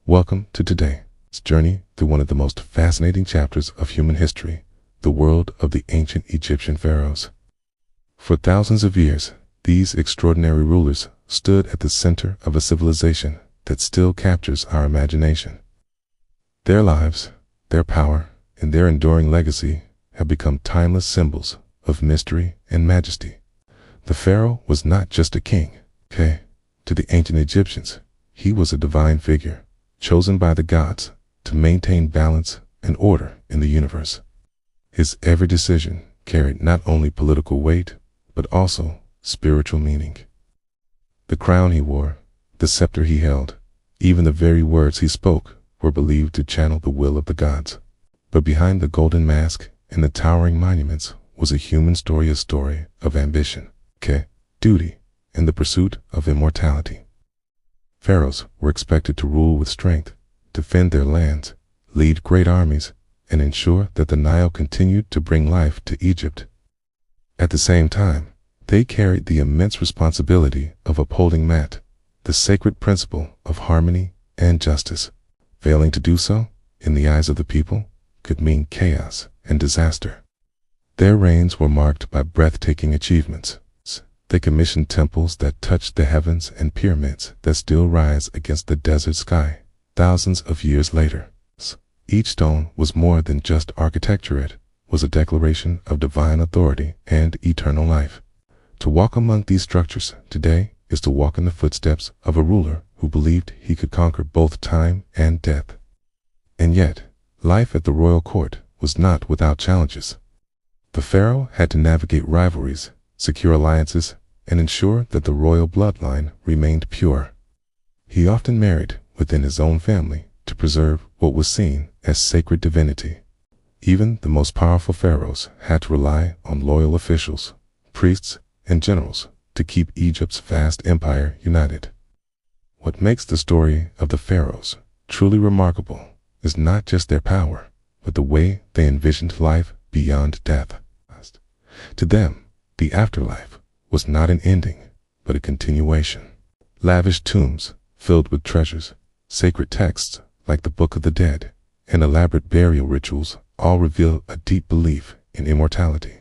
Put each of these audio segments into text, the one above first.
Welcome to today's journey through one of the most fascinating chapters of human history, the world of the ancient Egyptian pharaohs. For thousands of years, these extraordinary rulers stood at the center of a civilization that still captures our imagination. Their lives, their power, and their enduring legacy have become timeless symbols of mystery and majesty. The pharaoh was not just a king, okay? To the ancient Egyptians, he was a divine figure, chosen by the gods to maintain balance and order in the universe. His every decision carried not only political weight, but also spiritual meaning. The crown he wore, the scepter he held, even the very words he spoke were believed to channel the will of the gods. But behind the golden mask and the towering monuments was a human story, a story of ambition, duty, and the pursuit of immortality. Pharaohs were expected to rule with strength, defend their lands, lead great armies, and ensure that the Nile continued to bring life to Egypt. At the same time, they carried the immense responsibility of upholding the sacred principle of harmony and justice. Failing to do so, in the eyes of the people, could mean chaos and disaster. Their reigns were marked by breathtaking achievements. They commissioned temples that touched the heavens and pyramids that still rise against the desert sky thousands of years later. Each stone was more than just architecture, it was a declaration of divine authority and eternal life. To walk among these structures today is to walk in the footsteps of a ruler who believed he could conquer both time and death. And yet, life at the royal court was not without challenges. The pharaoh had to navigate rivalries, secure alliances, and ensure that the royal bloodline remained pure. He often married within his own family to preserve what was seen as sacred divinity. Even the most powerful pharaohs had to rely on loyal officials, priests, and generals to keep Egypt's vast empire united. What makes the story of the pharaohs truly remarkable is not just their power, but the way they envisioned life beyond death. To them, the afterlife was not an ending, but a continuation. Lavish tombs filled with treasures, sacred texts like the Book of the Dead, and elaborate burial rituals all reveal a deep belief in immortality.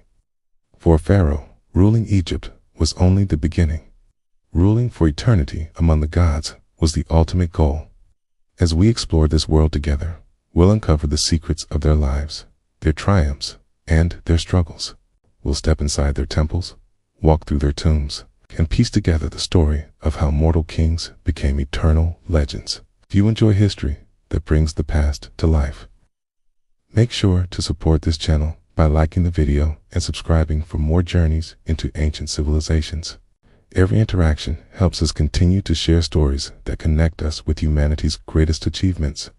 For a pharaoh, ruling Egypt was only the beginning. Ruling for eternity among the gods was the ultimate goal. As we explore this world together, we'll uncover the secrets of their lives, their triumphs, and their struggles. We'll step inside their temples, walk through their tombs, and piece together the story of how mortal kings became eternal legends. If you enjoy history that brings the past to life, make sure to support this channel by liking the video and subscribing for more journeys into ancient civilizations. Every interaction helps us continue to share stories that connect us with humanity's greatest achievements.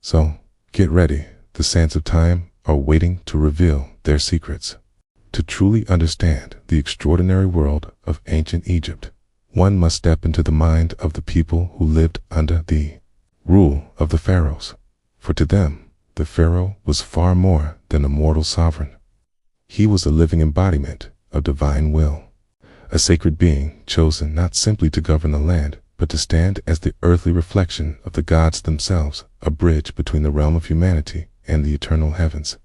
So, get ready. The sands of time are waiting to reveal their secrets. To truly understand the extraordinary world of ancient Egypt, one must step into the mind of the people who lived under the rule of the pharaohs. For to them, the pharaoh was far more than a mortal sovereign. He was a living embodiment of divine will, a sacred being chosen not simply to govern the land, but to stand as the earthly reflection of the gods themselves, a bridge between the realm of humanity and the eternal heavens.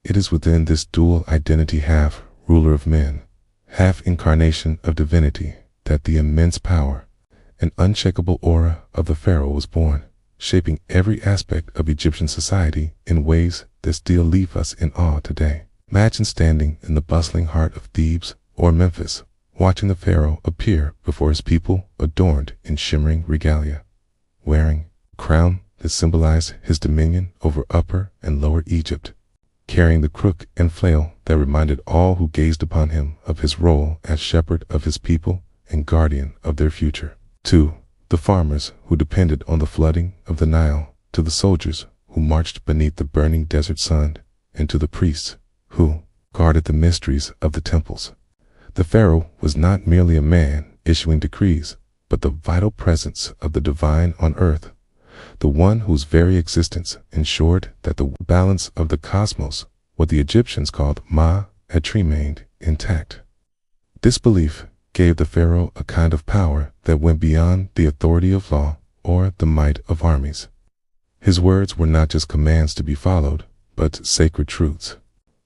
It is within this dual identity, half ruler of men, half incarnation of divinity, that the immense power and unshakable aura of the pharaoh was born, shaping every aspect of Egyptian society in ways that still leave us in awe today. Imagine standing in the bustling heart of Thebes or Memphis, watching the pharaoh appear before his people adorned in shimmering regalia, wearing a crown that symbolized his dominion over Upper and Lower Egypt, carrying the crook and flail that reminded all who gazed upon him of his role as shepherd of his people and guardian of their future. To the farmers who depended on the flooding of the Nile, to the soldiers who marched beneath the burning desert sun, and to the priests who guarded the mysteries of the temples, the pharaoh was not merely a man issuing decrees, but the vital presence of the divine on earth, the one whose very existence ensured that the balance of the cosmos, what the Egyptians called Ma, had remained intact. This belief gave the pharaoh a kind of power that went beyond the authority of law or the might of armies. His words were not just commands to be followed, but sacred truths.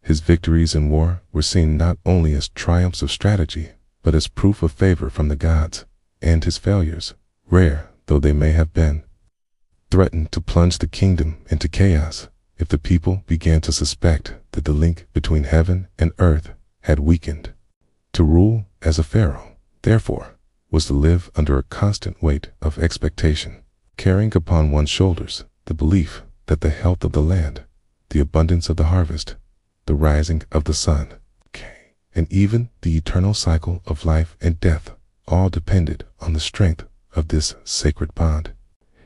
His victories in war were seen not only as triumphs of strategy, but as proof of favor from the gods, and his failures, rare though they may have been, threatened to plunge the kingdom into chaos if the people began to suspect that the link between heaven and earth had weakened. To rule as a pharaoh, therefore, was to live under a constant weight of expectation, carrying upon one's shoulders the belief that the health of the land, the abundance of the harvest, the rising of the sun, and even the eternal cycle of life and death all depended on the strength of this sacred bond.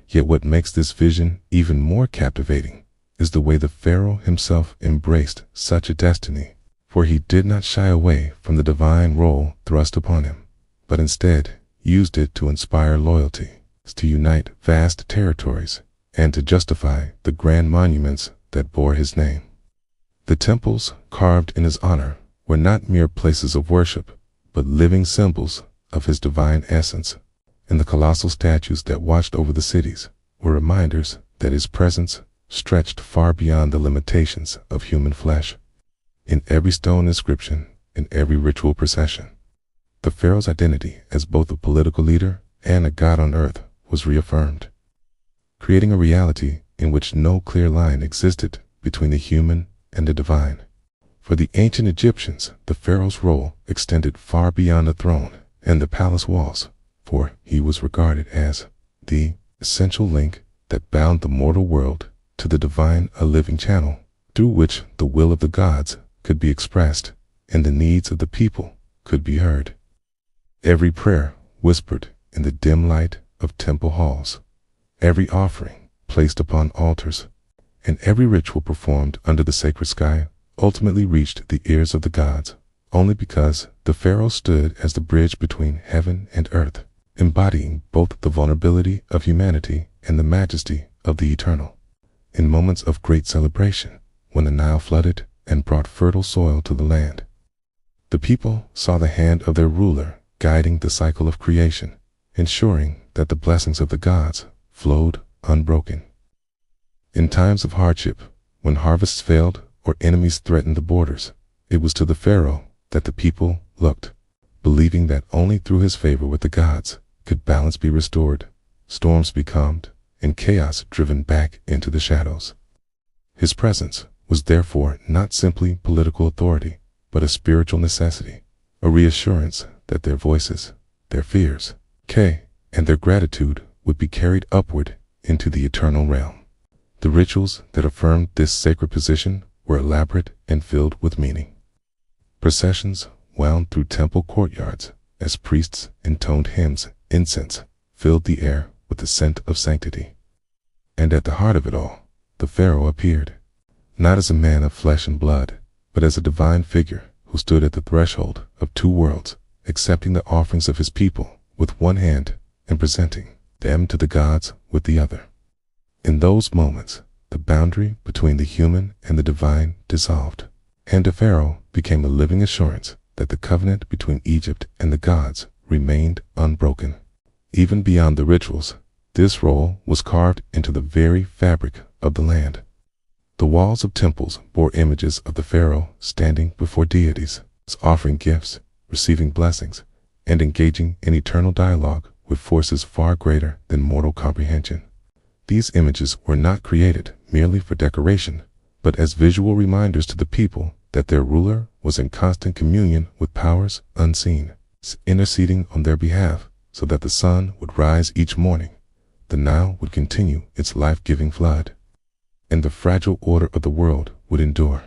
Yet what makes this vision even more captivating is the way the Pharaoh himself embraced such a destiny, for he did not shy away from the divine role thrust upon him, but instead used it to inspire loyalty, to unite vast territories, and to justify the grand monuments that bore his name. The temples carved in his honor were not mere places of worship, but living symbols of his divine essence, and the colossal statues that watched over the cities were reminders that his presence stretched far beyond the limitations of human flesh. In every stone inscription, in every ritual procession, the Pharaoh's identity as both a political leader and a god on earth was reaffirmed, creating a reality in which no clear line existed between the human and the divine. For the ancient Egyptians, the Pharaoh's role extended far beyond the throne and the palace walls, for he was regarded as the essential link that bound the mortal world to the divine, a living channel through which the will of the gods could be expressed and the needs of the people could be heard. Every prayer whispered in the dim light of temple halls, every offering placed upon altars, and every ritual performed under the sacred sky ultimately reached the ears of the gods, only because the Pharaoh stood as the bridge between heaven and earth, embodying both the vulnerability of humanity and the majesty of the eternal. In moments of great celebration, when the Nile flooded and brought fertile soil to the land, the people saw the hand of their ruler guiding the cycle of creation, ensuring that the blessings of the gods flowed unbroken. In times of hardship, when harvests failed or enemies threatened the borders, it was to the Pharaoh that the people looked, believing that only through his favor with the gods could balance be restored, storms be calmed, and chaos driven back into the shadows. His presence was therefore not simply political authority, but a spiritual necessity, a reassurance that their voices, their fears, and their gratitude would be carried upward into the eternal realm. The rituals that affirmed this sacred position were elaborate and filled with meaning. Processions wound through temple courtyards as priests intoned hymns. Incense filled the air with the scent of sanctity. And at the heart of it all, the Pharaoh appeared, not as a man of flesh and blood, but as a divine figure who stood at the threshold of two worlds, accepting the offerings of his people with one hand and presenting them to the gods with the other. In those moments, the boundary between the human and the divine dissolved, and the Pharaoh became a living assurance that the covenant between Egypt and the gods remained unbroken. Even beyond the rituals, this role was carved into the very fabric of the land. The walls of temples bore images of the Pharaoh standing before deities, offering gifts, receiving blessings, and engaging in eternal dialogue with forces far greater than mortal comprehension. These images were not created merely for decoration, but as visual reminders to the people that their ruler was in constant communion with powers unseen, interceding on their behalf so that the sun would rise each morning, the Nile would continue its life-giving flood, and the fragile order of the world would endure.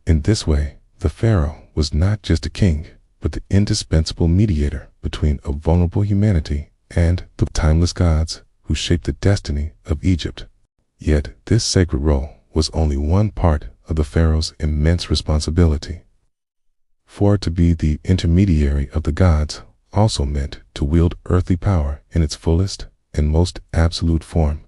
In this way, the Pharaoh was not just a king, but the indispensable mediator between a vulnerable humanity and the timeless gods who shaped the destiny of Egypt. Yet this sacred role was only one part of the Pharaoh's immense responsibility. For to be the intermediary of the gods also meant to wield earthly power in its fullest and most absolute form,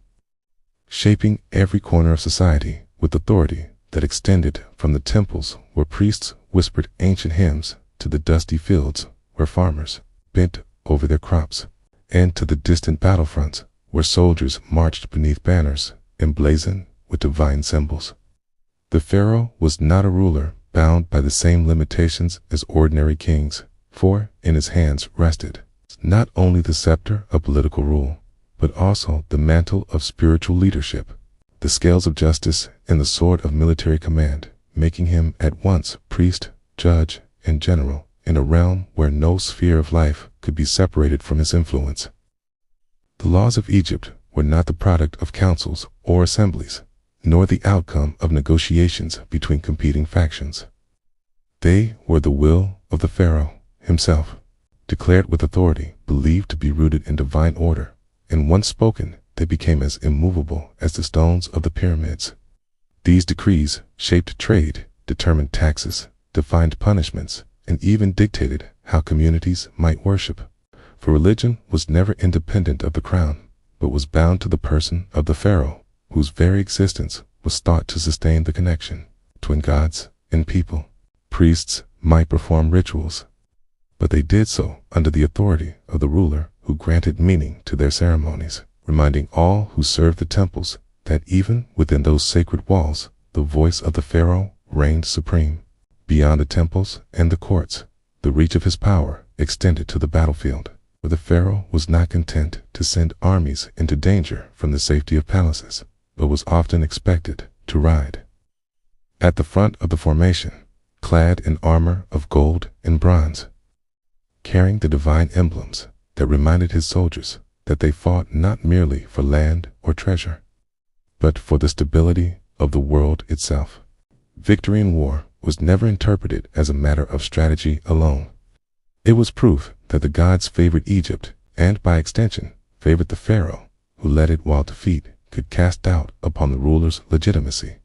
shaping every corner of society with authority that extended from the temples where priests whispered ancient hymns to the dusty fields where farmers bent over their crops, and to the distant battlefronts where soldiers marched beneath banners emblazoned with divine symbols. The pharaoh was not a ruler bound by the same limitations as ordinary kings, for in his hands rested not only the scepter of political rule, but also the mantle of spiritual leadership, the scales of justice and the sword of military command, making him at once priest, judge, and general in a realm where no sphere of life could be separated from his influence. The laws of Egypt were not the product of councils or assemblies, nor the outcome of negotiations between competing factions. They were the will of the pharaoh himself, declared with authority, believed to be rooted in divine order, and once spoken, they became as immovable as the stones of the pyramids. These decrees shaped trade, determined taxes, defined punishments, and even dictated how communities might worship. For religion was never independent of the crown, but was bound to the person of the pharaoh, whose very existence was thought to sustain the connection between gods and people. Priests might perform rituals, but they did so under the authority of the ruler who granted meaning to their ceremonies, reminding all who served the temples that even within those sacred walls, the voice of the pharaoh reigned supreme. Beyond the temples and the courts, the reach of his power extended to the battlefield, where the pharaoh was not content to send armies into danger from the safety of palaces, but was often expected to ride at the front of the formation, clad in armor of gold and bronze, carrying the divine emblems that reminded his soldiers that they fought not merely for land or treasure, but for the stability of the world itself. Victory in war was never interpreted as a matter of strategy alone. It was proof that the gods favored Egypt and, by extension, favored the pharaoh who led it, while defeat could cast doubt upon the ruler's legitimacy,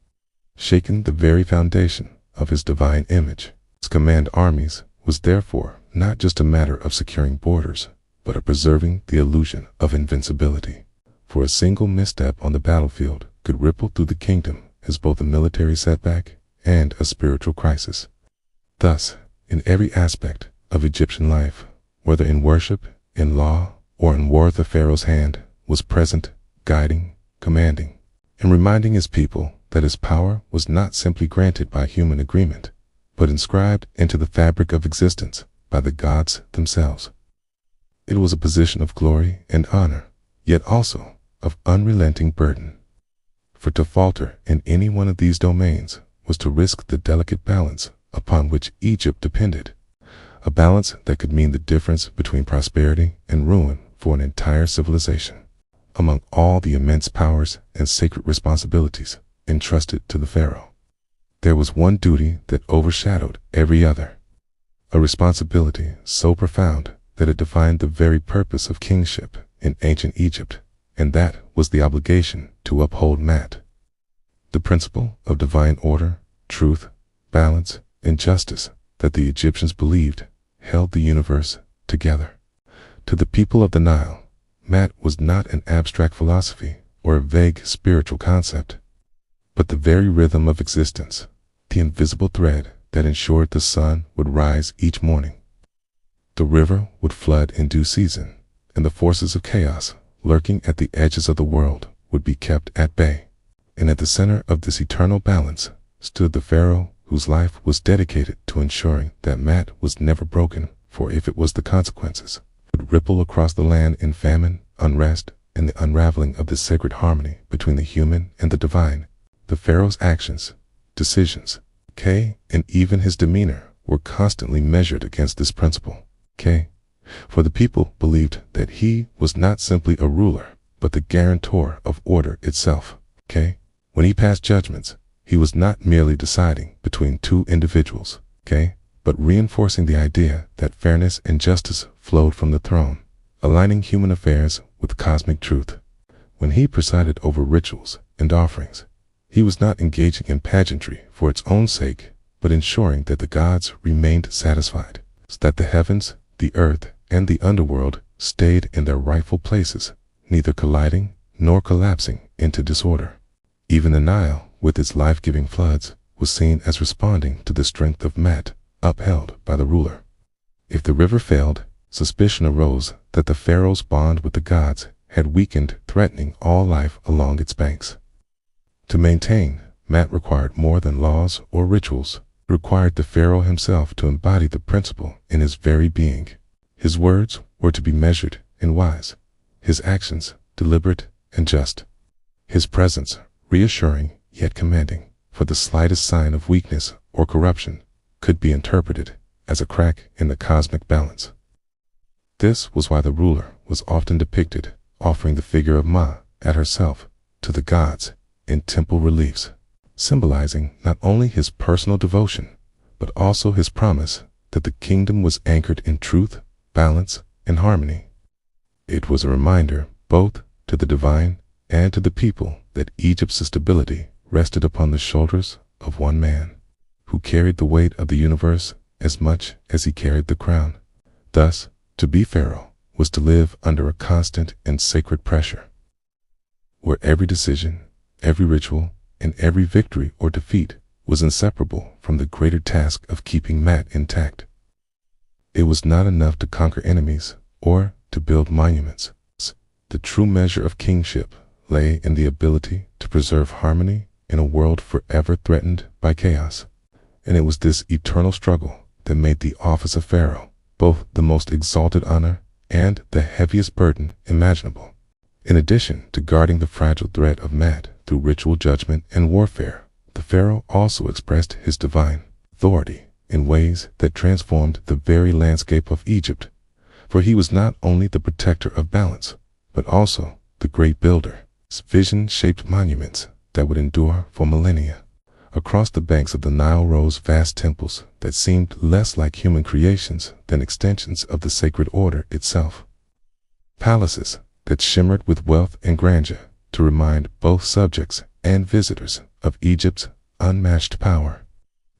shaking the very foundation of his divine image. To command armies was therefore not just a matter of securing borders, but of preserving the illusion of invincibility. For a single misstep on the battlefield could ripple through the kingdom as both a military setback and a spiritual crisis. Thus, in every aspect of Egyptian life, whether in worship, in law, or in war, the pharaoh's hand was present, guiding, commanding, and reminding his people that his power was not simply granted by human agreement, but inscribed into the fabric of existence by the gods themselves. It was a position of glory and honor, yet also of unrelenting burden. For to falter in any one of these domains was to risk the delicate balance upon which Egypt depended, a balance that could mean the difference between prosperity and ruin for an entire civilization. Among all the immense powers and sacred responsibilities entrusted to the pharaoh, there was one duty that overshadowed every other, a responsibility so profound that it defined the very purpose of kingship in ancient Egypt, and that was the obligation to uphold Mat, the principle of divine order, truth, balance, and justice that the Egyptians believed held the universe together. To the people of the Nile, Mat was not an abstract philosophy or a vague spiritual concept, but the very rhythm of existence, the invisible thread that ensured the sun would rise each morning, the river would flood in due season, and the forces of chaos lurking at the edges of the world would be kept at bay. And at the center of this eternal balance stood the pharaoh whose life was dedicated to ensuring that Mat was never broken, for if it was, the consequences would ripple across the land in famine, unrest, and the unraveling of this sacred harmony between the human and the divine. The pharaoh's actions, decisions, and even his demeanor were constantly measured against this principle. For the people believed that he was not simply a ruler, but the guarantor of order itself. When he passed judgments, he was not merely deciding between two individuals, but reinforcing the idea that fairness and justice flowed from the throne, aligning human affairs with cosmic truth. When he presided over rituals and offerings, he was not engaging in pageantry for its own sake, but ensuring that the gods remained satisfied, so that the heavens, the earth, and the underworld stayed in their rightful places, neither colliding nor collapsing into disorder. Even the Nile, with its life-giving floods, was seen as responding to the strength of Mat, upheld by the ruler. If the river failed, suspicion arose that the pharaoh's bond with the gods had weakened, threatening all life along its banks. To maintain Maat required more than laws or rituals. It required the Pharaoh himself to embody the principle in his very being. His words were to be measured and wise, his actions deliberate and just, his presence reassuring yet commanding, for the slightest sign of weakness or corruption could be interpreted as a crack in the cosmic balance. This was why the ruler was often depicted offering the figure of Ma at herself to the gods in temple reliefs, symbolizing not only his personal devotion, but also his promise that the kingdom was anchored in truth, balance, and harmony. It was a reminder, both to the divine and to the people, that Egypt's stability rested upon the shoulders of one man, who carried the weight of the universe as much as he carried the crown. Thus, to be Pharaoh was to live under a constant and sacred pressure, where every decision, every ritual, and every victory or defeat was inseparable from the greater task of keeping Maat intact. It was not enough to conquer enemies or to build monuments. The true measure of kingship lay in the ability to preserve harmony in a world forever threatened by chaos. And it was this eternal struggle that made the office of Pharaoh both the most exalted honor and the heaviest burden imaginable. In addition to guarding the fragile thread of Maat through ritual judgment and warfare, the Pharaoh also expressed his divine authority in ways that transformed the very landscape of Egypt, for he was not only the protector of balance, but also the great builder. His vision shaped monuments that would endure for millennia. Across the banks of the Nile rose vast temples that seemed less like human creations than extensions of the sacred order itself. Palaces that shimmered with wealth and grandeur to remind both subjects and visitors of Egypt's unmatched power,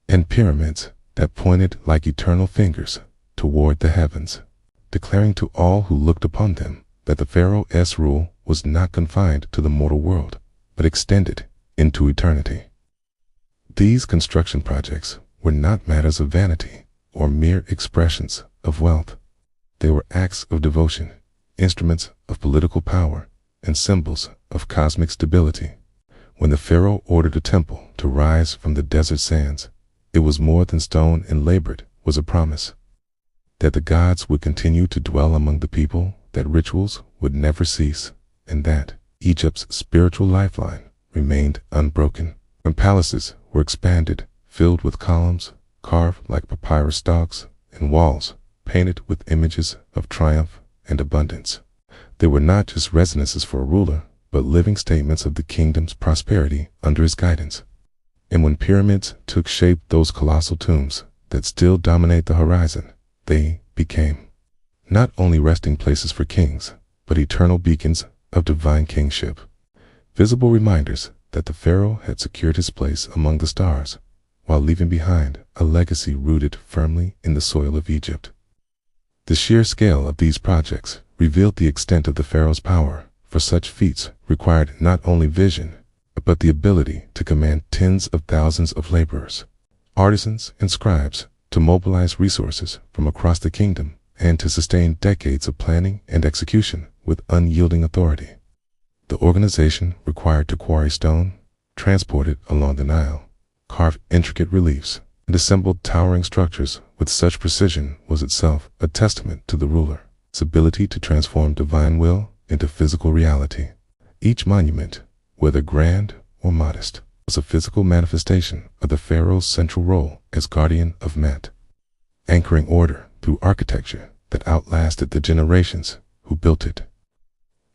and pyramids that pointed like eternal fingers toward the heavens, declaring to all who looked upon them that the Pharaoh's rule was not confined to the mortal world, but extended into eternity. These construction projects were not matters of vanity or mere expressions of wealth. They were acts of devotion, instruments of political power, and symbols of cosmic stability. When the Pharaoh ordered a temple to rise from the desert sands, it was more than stone and labored was a promise that the gods would continue to dwell among the people, that rituals would never cease, and that Egypt's spiritual lifeline remained unbroken. When palaces were expanded, filled with columns carved like papyrus stalks, and walls painted with images of triumph and abundance, they were not just residences for a ruler, but living statements of the kingdom's prosperity under his guidance. And when pyramids took shape, those colossal tombs that still dominate the horizon, they became not only resting places for kings, but eternal beacons of divine kingship, visible reminders that the Pharaoh had secured his place among the stars, while leaving behind a legacy rooted firmly in the soil of Egypt. The sheer scale of these projects revealed the extent of the Pharaoh's power, for such feats required not only vision, but the ability to command tens of thousands of laborers, artisans, and scribes to mobilize resources from across the kingdom and to sustain decades of planning and execution with unyielding authority. The organization required to quarry stone, transport it along the Nile, carve intricate reliefs, and assemble towering structures with such precision was itself a testament to the ruler's ability to transform divine will into physical reality. Each monument, whether grand or modest, was a physical manifestation of the Pharaoh's central role as guardian of Maat, anchoring order through architecture that outlasted the generations who built it.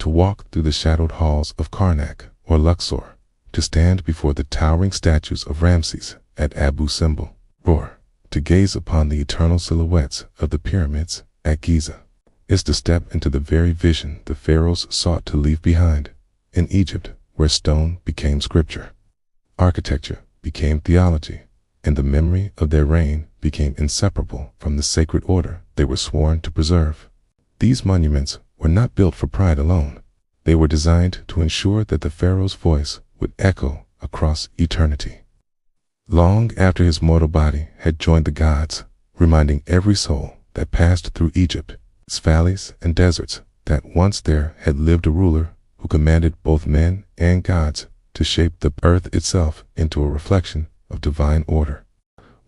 To walk through the shadowed halls of Karnak or Luxor, to stand before the towering statues of Ramses at Abu Simbel, or to gaze upon the eternal silhouettes of the pyramids at Giza, is to step into the very vision the Pharaohs sought to leave behind. In Egypt, where stone became scripture, architecture became theology, and the memory of their reign became inseparable from the sacred order they were sworn to preserve. These monuments were not built for pride alone. They were designed to ensure that the Pharaoh's voice would echo across eternity, long after his mortal body had joined the gods, reminding every soul that passed through Egypt, its valleys and deserts, that once there had lived a ruler who commanded both men and gods to shape the earth itself into a reflection of divine order.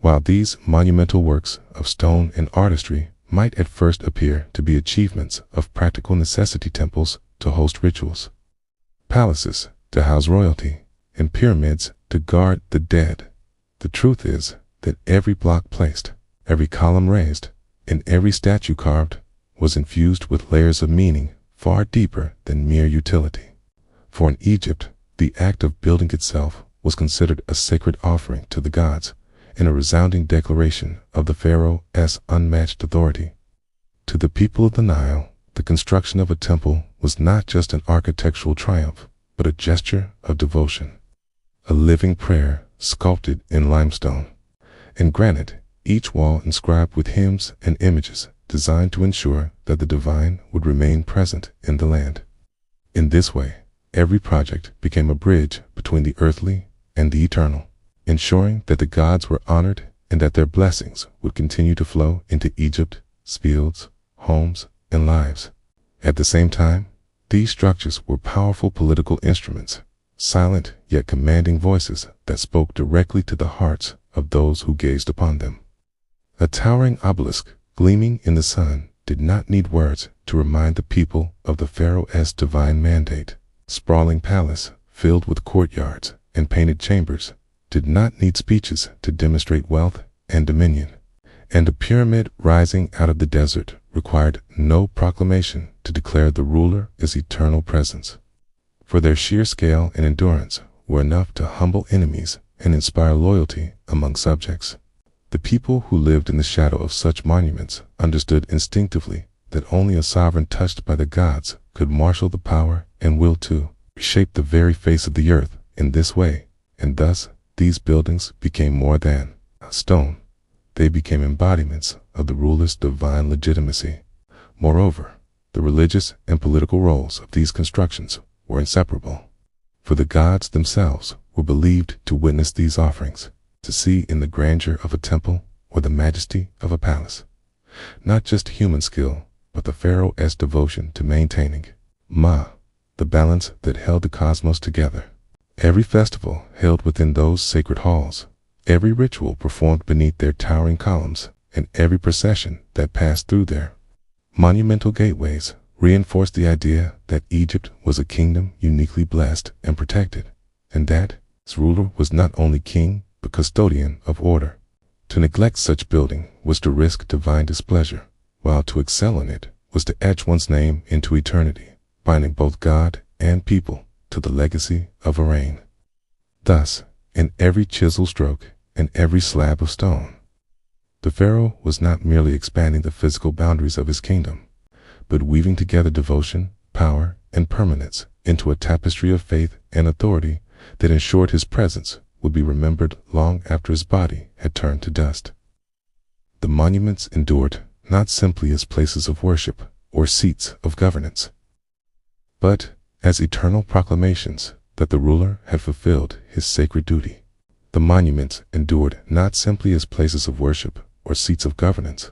While these monumental works of stone and artistry might at first appear to be achievements of practical necessity, temples to host rituals, palaces to house royalty, and pyramids to guard the dead, the truth is that every block placed, every column raised, and every statue carved was infused with layers of meaning far deeper than mere utility. For in Egypt, the act of building itself was considered a sacred offering to the gods and a resounding declaration of the Pharaoh's unmatched authority. To the people of the Nile, the construction of a temple was not just an architectural triumph, but a gesture of devotion, a living prayer sculpted in limestone and granite, each wall inscribed with hymns and images designed to ensure that the divine would remain present in the land. In this way, every project became a bridge between the earthly and the eternal, ensuring that the gods were honored and that their blessings would continue to flow into Egypt's fields, homes, and lives. At the same time, these structures were powerful political instruments, silent yet commanding voices that spoke directly to the hearts of those who gazed upon them. A towering obelisk gleaming in the sun did not need words to remind the people of the Pharaoh's divine mandate. Sprawling palace filled with courtyards and painted chambers did not need speeches to demonstrate wealth and dominion. And a pyramid rising out of the desert required no proclamation to declare the ruler as eternal presence. For their sheer scale and endurance were enough to humble enemies and inspire loyalty among subjects. The people who lived in the shadow of such monuments understood instinctively that only a sovereign touched by the gods could marshal the power and will to reshape the very face of the earth in this way, and thus these buildings became more than stone. They became embodiments of the ruler's divine legitimacy. Moreover, the religious and political roles of these constructions were inseparable, for the gods themselves were believed to witness these offerings, to see in the grandeur of a temple or the majesty of a palace not just human skill, but the Pharaoh's devotion to maintaining the balance that held the cosmos together. Every festival held within those sacred halls, every ritual performed beneath their towering columns, and every procession that passed through their monumental gateways reinforced the idea that Egypt was a kingdom uniquely blessed and protected, and that its ruler was not only king but custodian of order. To neglect such building was to risk divine displeasure, while to excel in it was to etch one's name into eternity, binding both God and people to the legacy of a reign. Thus, in every chisel stroke and every slab of stone, the Pharaoh was not merely expanding the physical boundaries of his kingdom, but weaving together devotion, power, and permanence into a tapestry of faith and authority that ensured his presence would be remembered long after his body had turned to dust. The monuments endured not simply as places of worship or seats of governance, but as eternal proclamations that the ruler had fulfilled his sacred duty. The monuments endured not simply as places of worship or seats of governance,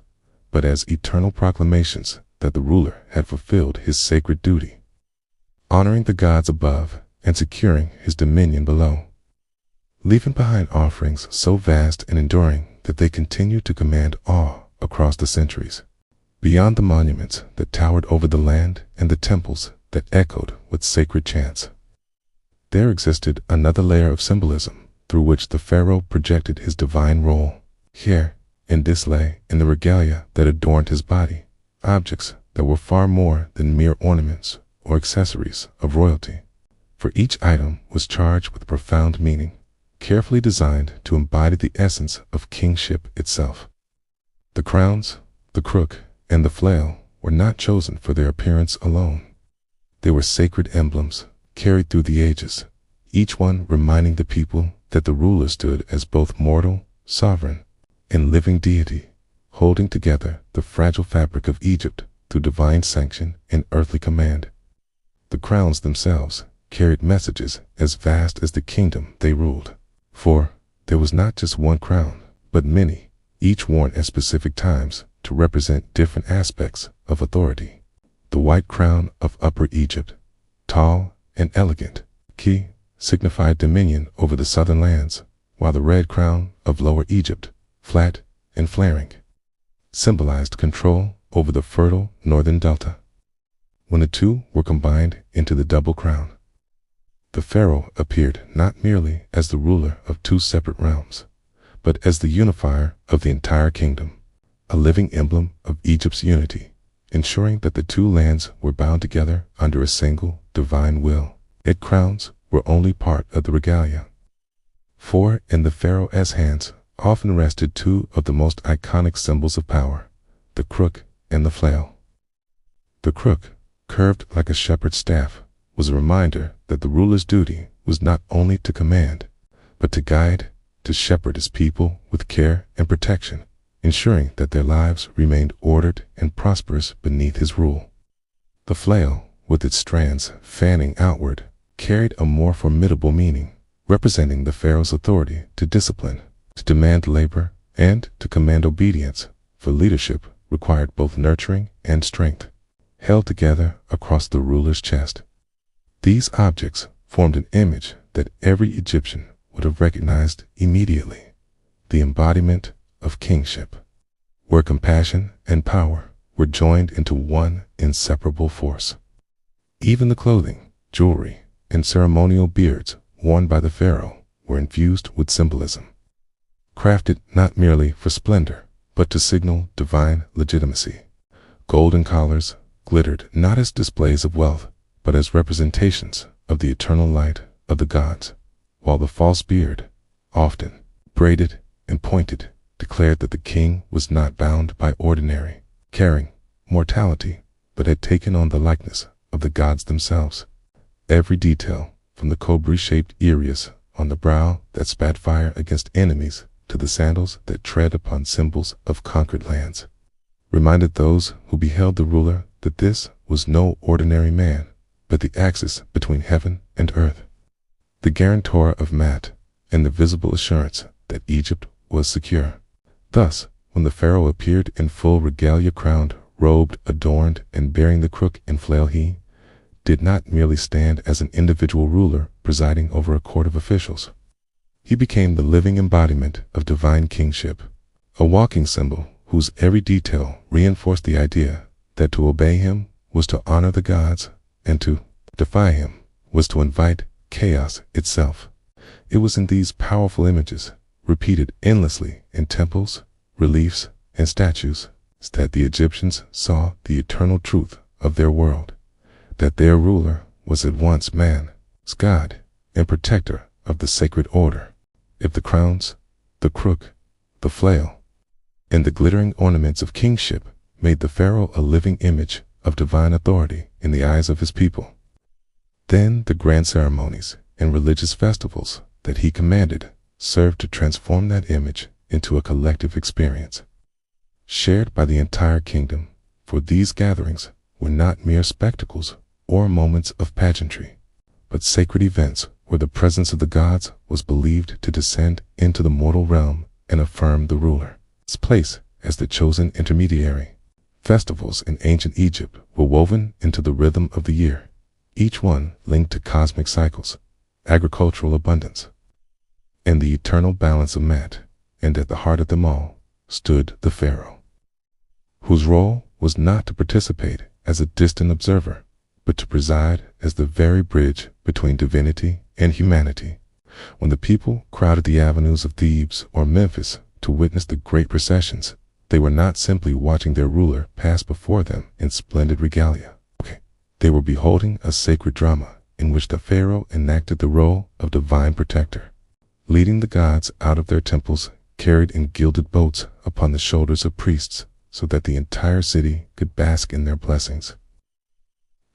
but as eternal proclamations that the ruler had fulfilled his sacred duty, honoring the gods above and securing his dominion below, leaving behind offerings so vast and enduring that they continued to command awe across the centuries. Beyond the monuments that towered over the land and the temples that echoed with sacred chants, there existed another layer of symbolism through which the Pharaoh projected his divine role. Here, in this lay in the regalia that adorned his body, objects that were far more than mere ornaments or accessories of royalty. For each item was charged with profound meaning, carefully designed to embody the essence of kingship itself. The crowns, the crook, and the flail were not chosen for their appearance alone. They were sacred emblems carried through the ages, each one reminding the people that the ruler stood as both mortal, sovereign, and living deity, holding together the fragile fabric of Egypt through divine sanction and earthly command. The crowns themselves carried messages as vast as the kingdom they ruled. For there was not just one crown, but many, each worn at specific times to represent different aspects of authority. The white crown of Upper Egypt, tall and elegant, Ki, signified dominion over the southern lands, while the red crown of Lower Egypt, flat and flaring, symbolized control over the fertile northern delta. When the two were combined into the double crown, the pharaoh appeared not merely as the ruler of two separate realms, but as the unifier of the entire kingdom, a living emblem of Egypt's unity, ensuring that the two lands were bound together under a single divine will. Yet crowns were only part of the regalia, for in the pharaoh's hands often rested two of the most iconic symbols of power, the crook and the flail. The crook, curved like a shepherd's staff, was a reminder that the ruler's duty was not only to command, but to guide, to shepherd his people with care and protection, ensuring that their lives remained ordered and prosperous beneath his rule. The flail, with its strands fanning outward, carried a more formidable meaning, representing the pharaoh's authority to discipline, to demand labor, and to command obedience, for leadership required both nurturing and strength, held together across the ruler's chest. These objects formed an image that every Egyptian would have recognized immediately, the embodiment of kingship, where compassion and power were joined into one inseparable force. Even the clothing, jewelry, and ceremonial beards worn by the pharaoh were infused with symbolism, crafted not merely for splendor, but to signal divine legitimacy. Golden collars glittered not as displays of wealth, but as representations of the eternal light of the gods, while the false beard, often braided and pointed, declared that the king was not bound by ordinary, carrying mortality, but had taken on the likeness of the gods themselves. Every detail, from the cobra-shaped irius on the brow that spat fire against enemies to the sandals that tread upon symbols of conquered lands, reminded those who beheld the ruler that this was no ordinary man, but the axis between heaven and earth, the guarantor of Mat, and the visible assurance that Egypt was secure. Thus, when the pharaoh appeared in full regalia, crowned, robed, adorned, and bearing the crook and flail, he did not merely stand as an individual ruler presiding over a court of officials. He became the living embodiment of divine kingship, a walking symbol whose every detail reinforced the idea that to obey him was to honor the gods, and to defy him was to invite chaos itself. It was in these powerful images, repeated endlessly in temples, reliefs, and statues, that the Egyptians saw the eternal truth of their world, that their ruler was at once man's God and protector of the sacred order. If the crowns, the crook, the flail, and the glittering ornaments of kingship made the pharaoh a living image of divine authority in the eyes of his people, then the grand ceremonies and religious festivals that he commanded served to transform that image into a collective experience, shared by the entire kingdom, for these gatherings were not mere spectacles or moments of pageantry, but sacred events where the presence of the gods was believed to descend into the mortal realm and affirm the ruler's place as the chosen intermediary. Festivals in ancient Egypt were woven into the rhythm of the year, each one linked to cosmic cycles, agricultural abundance, and the eternal balance of Mat, and at the heart of them all stood the pharaoh, whose role was not to participate as a distant observer, but to preside as the very bridge between divinity and humanity. When the people crowded the avenues of Thebes or Memphis to witness the great processions, they were not simply watching their ruler pass before them in splendid regalia. They were beholding a sacred drama in which the pharaoh enacted the role of divine protector, leading the gods out of their temples, carried in gilded boats upon the shoulders of priests, so that the entire city could bask in their blessings.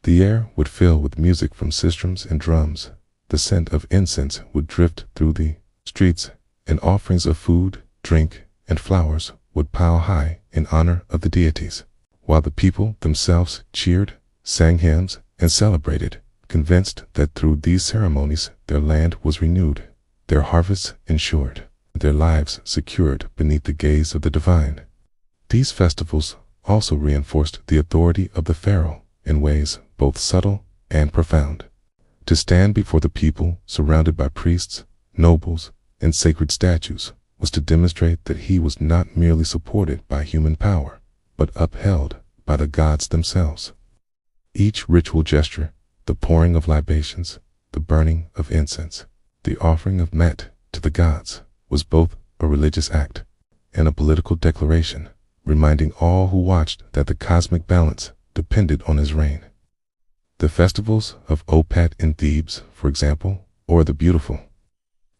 The air would fill with music from sistrums and drums, the scent of incense would drift through the streets, and offerings of food, drink, and flowers would pile high in honor of the deities, while the people themselves cheered, sang hymns, and celebrated, convinced that through these ceremonies their land was renewed, their harvests ensured, their lives secured beneath the gaze of the divine. These festivals also reinforced the authority of the pharaoh, in ways both subtle and profound. To stand before the people surrounded by priests, nobles, and sacred statues was to demonstrate that he was not merely supported by human power, but upheld by the gods themselves. Each ritual gesture, the pouring of libations, the burning of incense, the offering of met to the gods, was both a religious act and a political declaration, reminding all who watched that the cosmic balance depended on his reign. The festivals of Opet in Thebes, for example, or the beautiful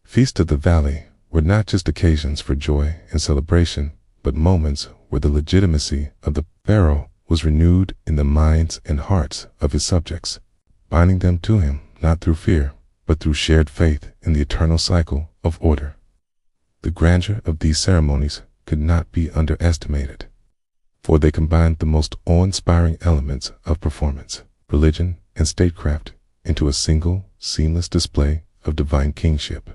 Feast of the Valley, were not just occasions for joy and celebration, but moments where the legitimacy of the Pharaoh was renewed in the minds and hearts of his subjects, binding them to him not through fear, but through shared faith in the eternal cycle of order. The grandeur of these ceremonies could not be underestimated, for they combined the most awe-inspiring elements of performance, religion, and statecraft into a single, seamless display of divine kingship.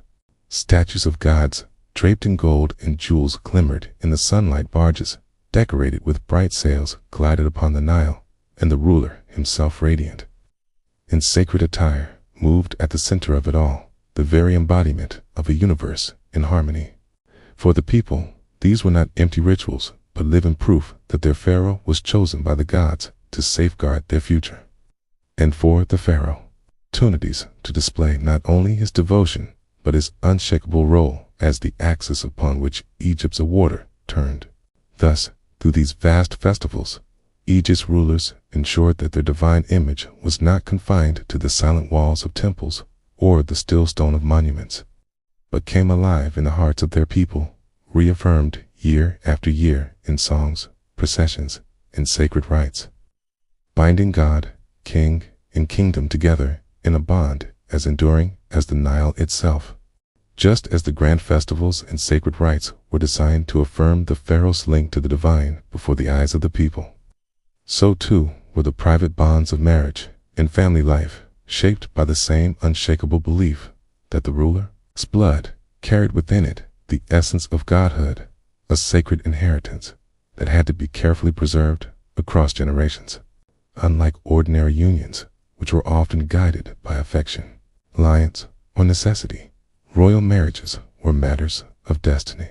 Statues of gods, draped in gold and jewels, glimmered in the sunlight. Barges, decorated with bright sails, glided upon the Nile, and the ruler, himself radiant in sacred attire, moved at the center of it all, the very embodiment of a universe in harmony. For the people, these were not empty rituals, but living proof that their Pharaoh was chosen by the gods to safeguard their future. And for the Pharaoh, opportunities to display not only his devotion, but his unshakable role as the axis upon which Egypt's water turned. Thus, through these vast festivals, Egypt's rulers ensured that their divine image was not confined to the silent walls of temples or the still stone of monuments, but came alive in the hearts of their people, reaffirmed year after year in songs, processions, and sacred rites, binding God, king, and kingdom together in a bond as enduring as the Nile itself. Just as the grand festivals and sacred rites were designed to affirm the Pharaoh's link to the divine before the eyes of the people, so too were the private bonds of marriage and family life, shaped by the same unshakable belief that the ruler's blood carried within it the essence of godhood, a sacred inheritance that had to be carefully preserved across generations. Unlike ordinary unions, which were often guided by affection, alliance, or necessity, royal marriages were matters of destiny,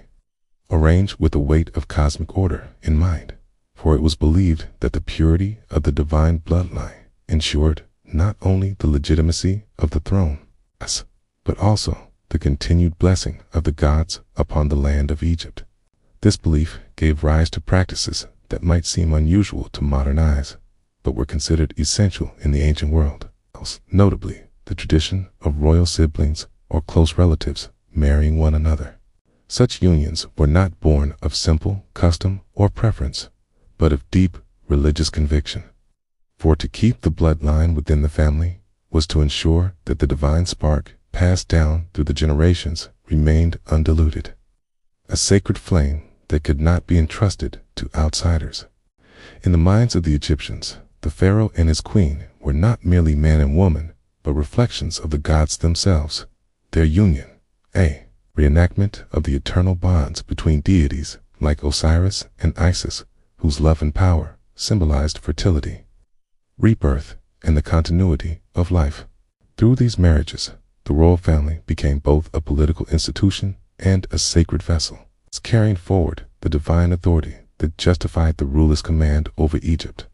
arranged with the weight of cosmic order in mind, for it was believed that the purity of the divine bloodline ensured not only the legitimacy of the throne, but also the continued blessing of the gods upon the land of Egypt. This belief gave rise to practices that might seem unusual to modern eyes, but were considered essential in the ancient world, notably the tradition of royal siblings or close relatives marrying one another. Such unions were not born of simple custom or preference, but of deep religious conviction. For to keep the bloodline within the family was to ensure that the divine spark passed down through the generations remained undiluted, a sacred flame that could not be entrusted to outsiders. In the minds of the Egyptians, the Pharaoh and his queen were not merely man and woman, but reflections of the gods themselves, their union, a reenactment of the eternal bonds between deities like Osiris and Isis, whose love and power symbolized fertility, rebirth, and the continuity of life. Through these marriages, the royal family became both a political institution and a sacred vessel, carrying forward the divine authority that justified the ruler's command over Egypt.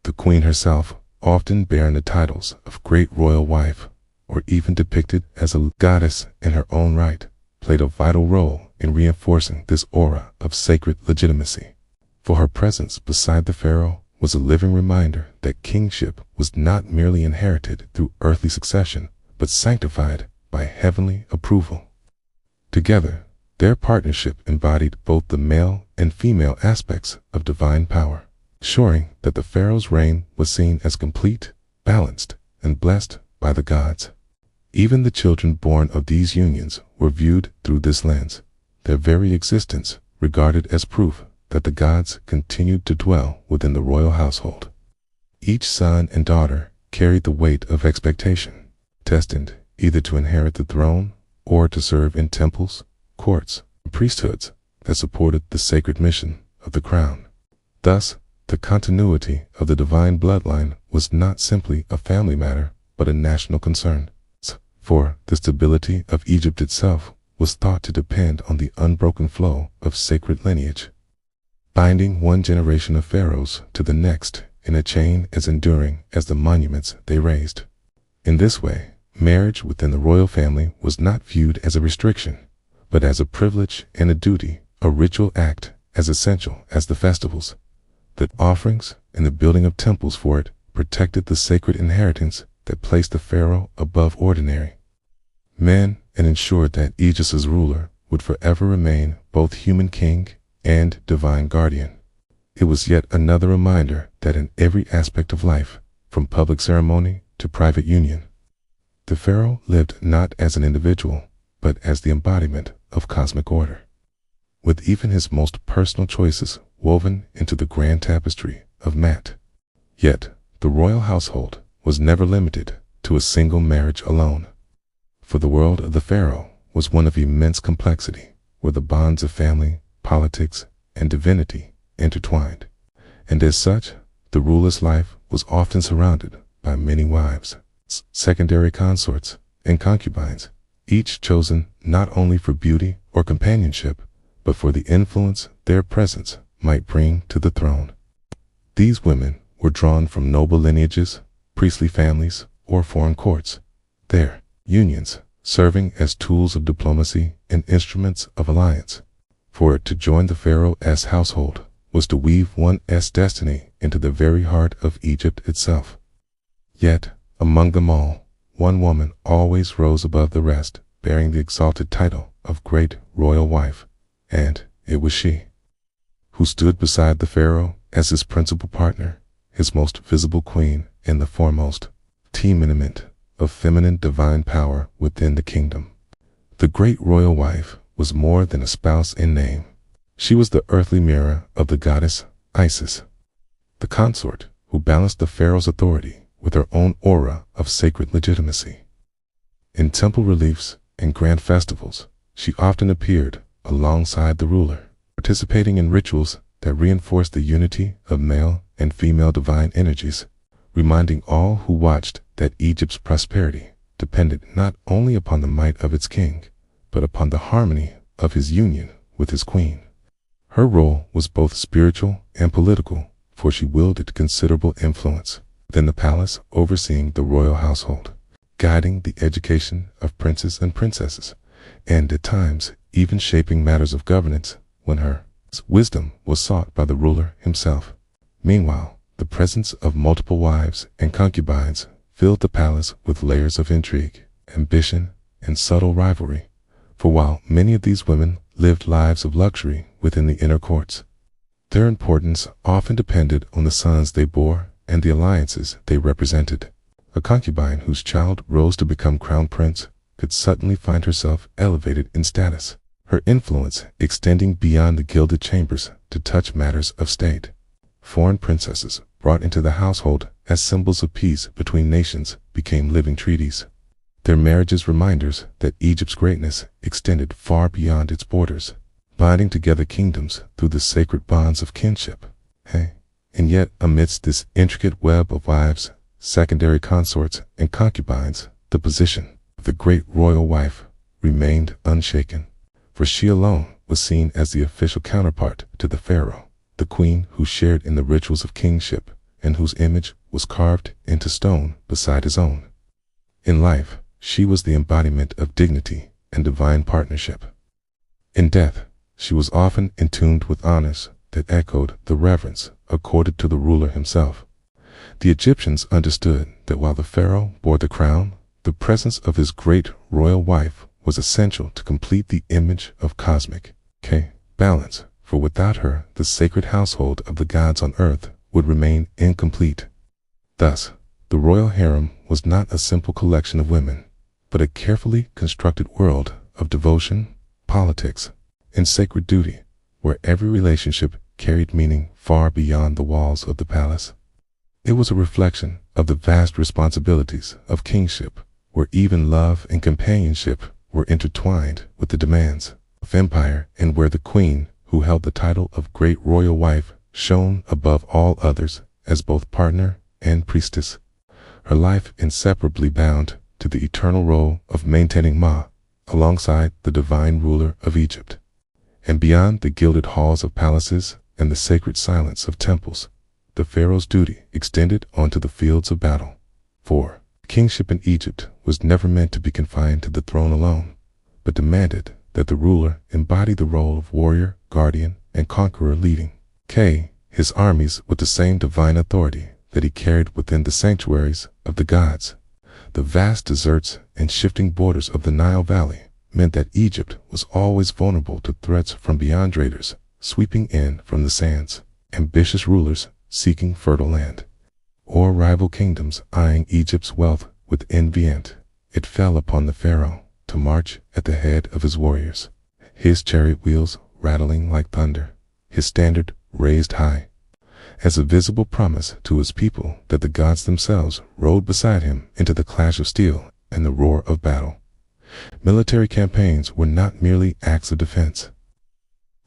The queen herself, often bearing the titles of great royal wife, or even depicted as a goddess in her own right, played a vital role in reinforcing this aura of sacred legitimacy. For her presence beside the Pharaoh was a living reminder that kingship was not merely inherited through earthly succession, but sanctified by heavenly approval. Together, their partnership embodied both the male and female aspects of divine power, ensuring that the Pharaoh's reign was seen as complete, balanced, and blessed by the gods. Even the children born of these unions were viewed through this lens, their very existence regarded as proof that the gods continued to dwell within the royal household. Each son and daughter carried the weight of expectation, destined either to inherit the throne or to serve in temples, courts, and priesthoods that supported the sacred mission of the crown. Thus, The continuity of the divine bloodline was not simply a family matter, but a national concern. For the stability of Egypt itself was thought to depend on the unbroken flow of sacred lineage, binding one generation of pharaohs to the next in a chain as enduring as the monuments they raised. In this way, marriage within the royal family was not viewed as a restriction, but as a privilege and a duty, a ritual act as essential as the festivals. The offerings and the building of temples for it protected the sacred inheritance that placed the pharaoh above ordinary men and ensured that Egypt's ruler would forever remain both human king and divine guardian. It was yet another reminder that in every aspect of life, from public ceremony to private union, the pharaoh lived not as an individual, but as the embodiment of cosmic order, with even his most personal choices woven into the grand tapestry of Mat. Yet, the royal household was never limited to a single marriage alone. For the world of the pharaoh was one of immense complexity, where the bonds of family, politics, and divinity intertwined. And as such, the ruler's life was often surrounded by many wives, secondary consorts, and concubines, each chosen not only for beauty or companionship, but for the influence their presence might bring to the throne. These women were drawn from noble lineages, priestly families, or foreign courts, their unions serving as tools of diplomacy and instruments of alliance. For to join the Pharaoh's household was to weave one's destiny into the very heart of Egypt itself. Yet, among them all, one woman always rose above the rest, bearing the exalted title of Great Royal Wife, and it was she who stood beside the Pharaoh as his principal partner, his most visible queen, and the foremost tenement of feminine divine power within the kingdom. The Great Royal Wife was more than a spouse in name. She was the earthly mirror of the goddess Isis, the consort who balanced the pharaoh's authority with her own aura of sacred legitimacy. In temple reliefs and grand festivals, she often appeared alongside the ruler, participating in rituals that reinforced the unity of male and female divine energies, reminding all who watched that Egypt's prosperity depended not only upon the might of its king, but upon the harmony of his union with his queen. Her role was both spiritual and political, for she wielded considerable influence within the palace, overseeing the royal household, guiding the education of princes and princesses, and at times even shaping matters of governance when her wisdom was sought by the ruler himself. Meanwhile, the presence of multiple wives and concubines filled the palace with layers of intrigue, ambition, and subtle rivalry. For while many of these women lived lives of luxury within the inner courts, their importance often depended on the sons they bore and the alliances they represented. A concubine whose child rose to become crown prince could suddenly find herself elevated in status, her influence extending beyond the gilded chambers to touch matters of state. Foreign princesses brought into the household as symbols of peace between nations became living treaties, their marriages reminders that Egypt's greatness extended far beyond its borders, binding together kingdoms through the sacred bonds of kinship. And yet, amidst this intricate web of wives, secondary consorts, and concubines, the position of the great royal wife remained unshaken, for she alone was seen as the official counterpart to the pharaoh, the queen who shared in the rituals of kingship and whose image was carved into stone beside his own. In life, she was the embodiment of dignity and divine partnership. In death, she was often entombed with honors that echoed the reverence accorded to the ruler himself. The Egyptians understood that while the pharaoh bore the crown, the presence of his great royal wife was essential to complete the image of cosmic balance, for without her, the sacred household of the gods on earth would remain incomplete. Thus, the royal harem was not a simple collection of women, but a carefully constructed world of devotion, politics, and sacred duty, where every relationship carried meaning far beyond the walls of the palace. It was a reflection of the vast responsibilities of kingship, where even love and companionship were intertwined with the demands of empire, and where the queen, who held the title of Great Royal Wife, shone above all others as both partner and priestess, her life inseparably bound to the eternal role of maintaining Ma alongside the divine ruler of Egypt. And beyond the gilded halls of palaces and the sacred silence of temples, the pharaoh's duty extended onto the fields of battle. For kingship in Egypt was never meant to be confined to the throne alone, but demanded that the ruler embody the role of warrior, guardian, and conqueror, leading his armies with the same divine authority that he carried within the sanctuaries of the gods. The vast deserts and shifting borders of the Nile Valley meant that Egypt was always vulnerable to threats from beyond raiders sweeping in from the sands, ambitious rulers seeking fertile land, or rival kingdoms eyeing Egypt's wealth with envy. And it fell upon the pharaoh to march at the head of his warriors, his chariot wheels rattling like thunder, his standard raised high, as a visible promise to his people that the gods themselves rode beside him into the clash of steel and the roar of battle. Military campaigns were not merely acts of defense.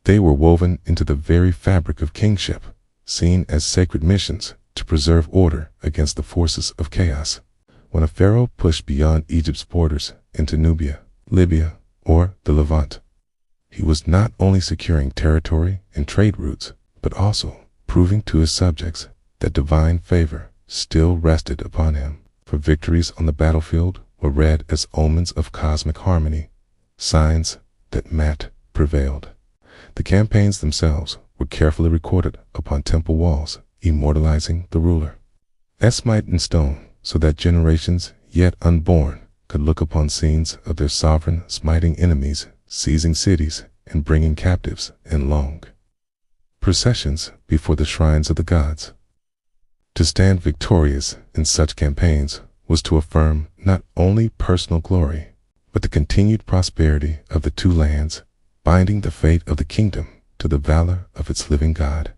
They were woven into the very fabric of kingship, seen as sacred missions to preserve order against the forces of chaos. When a pharaoh pushed beyond Egypt's borders into Nubia, Libya, or the Levant, he was not only securing territory and trade routes, but also proving to his subjects that divine favor still rested upon him. For victories on the battlefield were read as omens of cosmic harmony, signs that Mat prevailed. The campaigns themselves were carefully recorded upon temple walls, immortalizing the ruler, smite in stone, so that generations yet unborn could look upon scenes of their sovereign smiting enemies, seizing cities, and bringing captives in long processions before the shrines of the gods. To stand victorious in such campaigns was to affirm not only personal glory, but the continued prosperity of the two lands, binding the fate of the kingdom to the valor of its living God.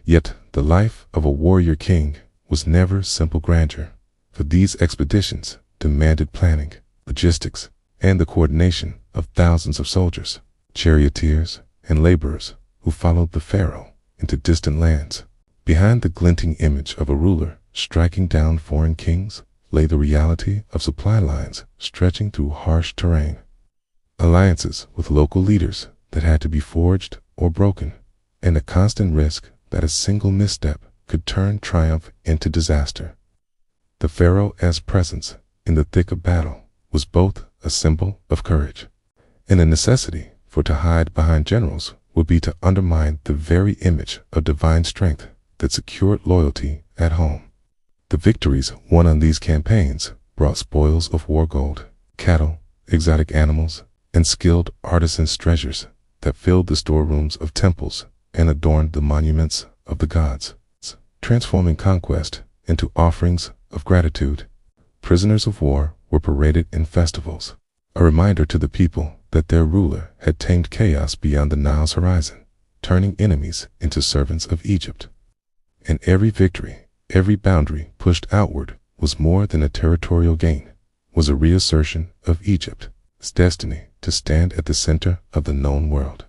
Yet the life of a warrior king was never simple grandeur, for these expeditions demanded planning, logistics, and the coordination of thousands of soldiers, charioteers, and laborers who followed the pharaoh into distant lands. Behind the glinting image of a ruler striking down foreign kings lay the reality of supply lines stretching through harsh terrain, alliances with local leaders that had to be forged or broken, and a constant risk that a single misstep could turn triumph into disaster. The pharaoh's presence in the thick of battle was both a symbol of courage and a necessity, for to hide behind generals would be to undermine the very image of divine strength that secured loyalty at home. The victories won on these campaigns brought spoils of war gold, cattle, exotic animals, and skilled artisans' treasures that filled the storerooms of temples and adorned the monuments of the gods, transforming conquest into offerings of gratitude. Prisoners of war were paraded in festivals, a reminder to the people that their ruler had tamed chaos beyond the Nile's horizon, turning enemies into servants of Egypt. And every victory, every boundary pushed outward was more than a territorial gain, was a reassertion of Egypt's destiny to stand at the center of the known world.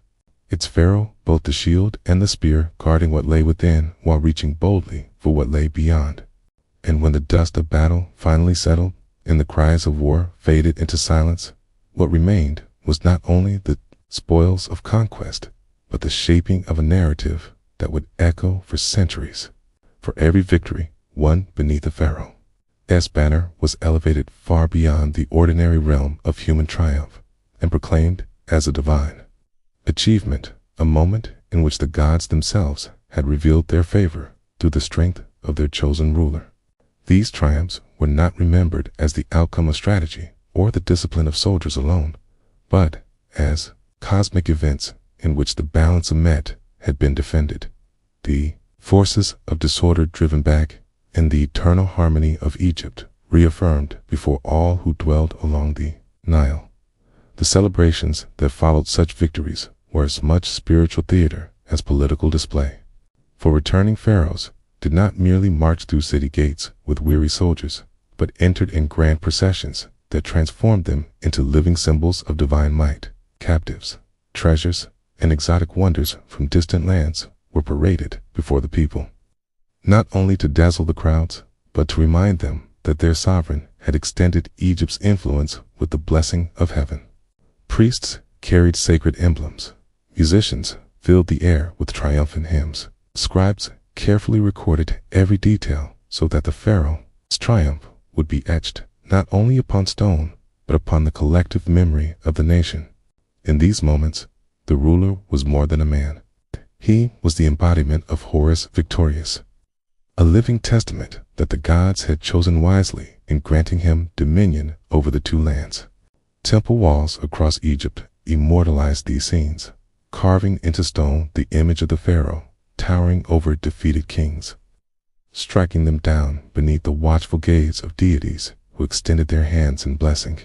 Its pharaoh, both the shield and the spear, guarding what lay within while reaching boldly for what lay beyond. And when the dust of battle finally settled and the cries of war faded into silence, what remained was not only the spoils of conquest, but the shaping of a narrative that would echo for centuries. For every victory won beneath the pharaoh's banner was elevated far beyond the ordinary realm of human triumph and proclaimed as a divine achievement, a moment in which the gods themselves had revealed their favor through the strength of their chosen ruler. These triumphs were not remembered as the outcome of strategy or the discipline of soldiers alone, but as cosmic events in which the balance of Met had been defended, the forces of disorder driven back, and the eternal harmony of Egypt reaffirmed before all who dwelled along the Nile. The celebrations that followed such victories were as much spiritual theater as political display. For returning pharaohs did not merely march through city gates with weary soldiers, but entered in grand processions that transformed them into living symbols of divine might. Captives, treasures, and exotic wonders from distant lands were paraded before the people, not only to dazzle the crowds, but to remind them that their sovereign had extended Egypt's influence with the blessing of heaven. Priests carried sacred emblems. Musicians filled the air with triumphant hymns. Scribes carefully recorded every detail so that the Pharaoh's triumph would be etched not only upon stone, but upon the collective memory of the nation. In these moments, the ruler was more than a man. He was the embodiment of Horus Victorious, a living testament that the gods had chosen wisely in granting him dominion over the two lands. Temple walls across Egypt immortalized these scenes, carving into stone the image of the Pharaoh, towering over defeated kings, striking them down beneath the watchful gaze of deities who extended their hands in blessing.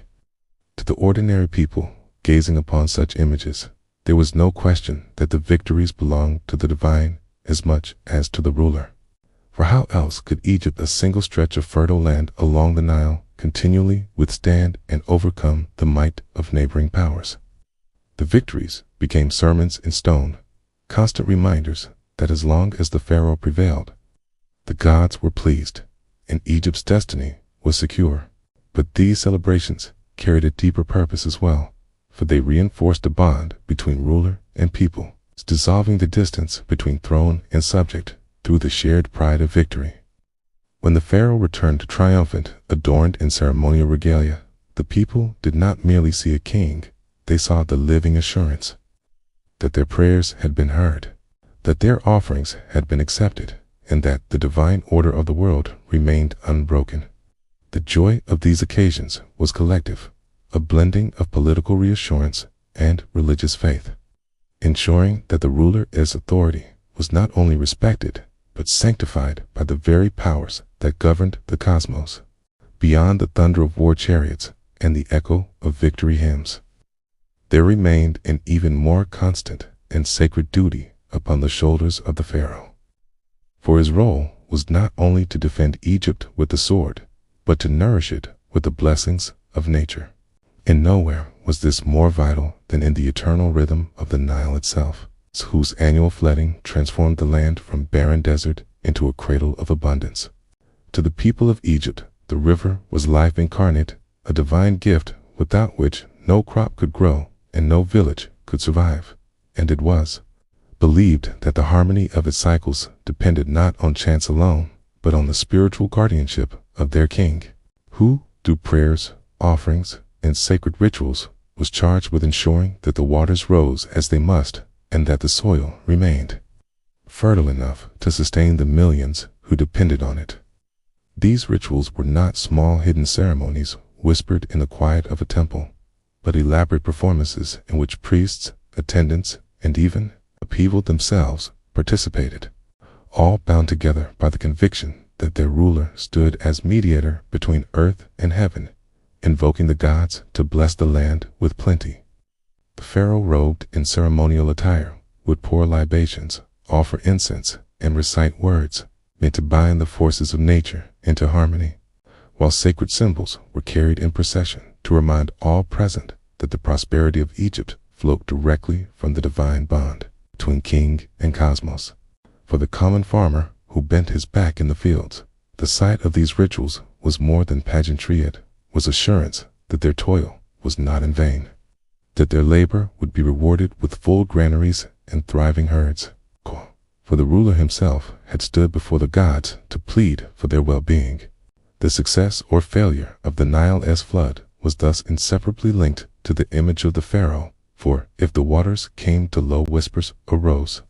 To the ordinary people gazing upon such images, there was no question that the victories belonged to the divine as much as to the ruler. For how else could Egypt, a single stretch of fertile land along the Nile, continually withstand and overcome the might of neighboring powers? The victories became sermons in stone, constant reminders that as long as the Pharaoh prevailed, the gods were pleased, and Egypt's destiny was secure. But these celebrations carried a deeper purpose as well, for they reinforced a bond between ruler and people, dissolving the distance between throne and subject through the shared pride of victory. When the Pharaoh returned triumphant, adorned in ceremonial regalia, the people did not merely see a king, they saw the living assurance that their prayers had been heard, that their offerings had been accepted, and that the divine order of the world remained unbroken. The joy of these occasions was collective, a blending of political reassurance and religious faith, ensuring that the ruler's authority was not only respected, but sanctified by the very powers that governed the cosmos. Beyond the thunder of war chariots and the echo of victory hymns, there remained an even more constant and sacred duty upon the shoulders of the Pharaoh. For his role was not only to defend Egypt with the sword, but to nourish it with the blessings of nature. And nowhere was this more vital than in the eternal rhythm of the Nile itself, whose annual flooding transformed the land from barren desert into a cradle of abundance. To the people of Egypt, the river was life incarnate, a divine gift without which no crop could grow and no village could survive. And it was believed that the harmony of its cycles depended not on chance alone, but on the spiritual guardianship of their king, who, through prayers, offerings, and sacred rituals, was charged with ensuring that the waters rose as they must, and that the soil remained fertile enough to sustain the millions who depended on it. These rituals were not small hidden ceremonies whispered in the quiet of a temple, but elaborate performances in which priests, attendants, and even the people themselves participated, all bound together by the conviction that their ruler stood as mediator between earth and heaven, invoking the gods to bless the land with plenty. The Pharaoh, robed in ceremonial attire, would pour libations, offer incense, and recite words meant to bind the forces of nature into harmony, while sacred symbols were carried in procession to remind all present that the prosperity of Egypt flowed directly from the divine bond between king and cosmos. For the common farmer who bent his back in the fields, the sight of these rituals was more than pageantry. It was assurance that their toil was not in vain, that their labor would be rewarded with full granaries and thriving herds. For the ruler himself had stood before the gods to plead for their well-being. The success or failure of the Nile's flood was thus inseparably linked to the image of the Pharaoh, for if the waters came to low, whispers arose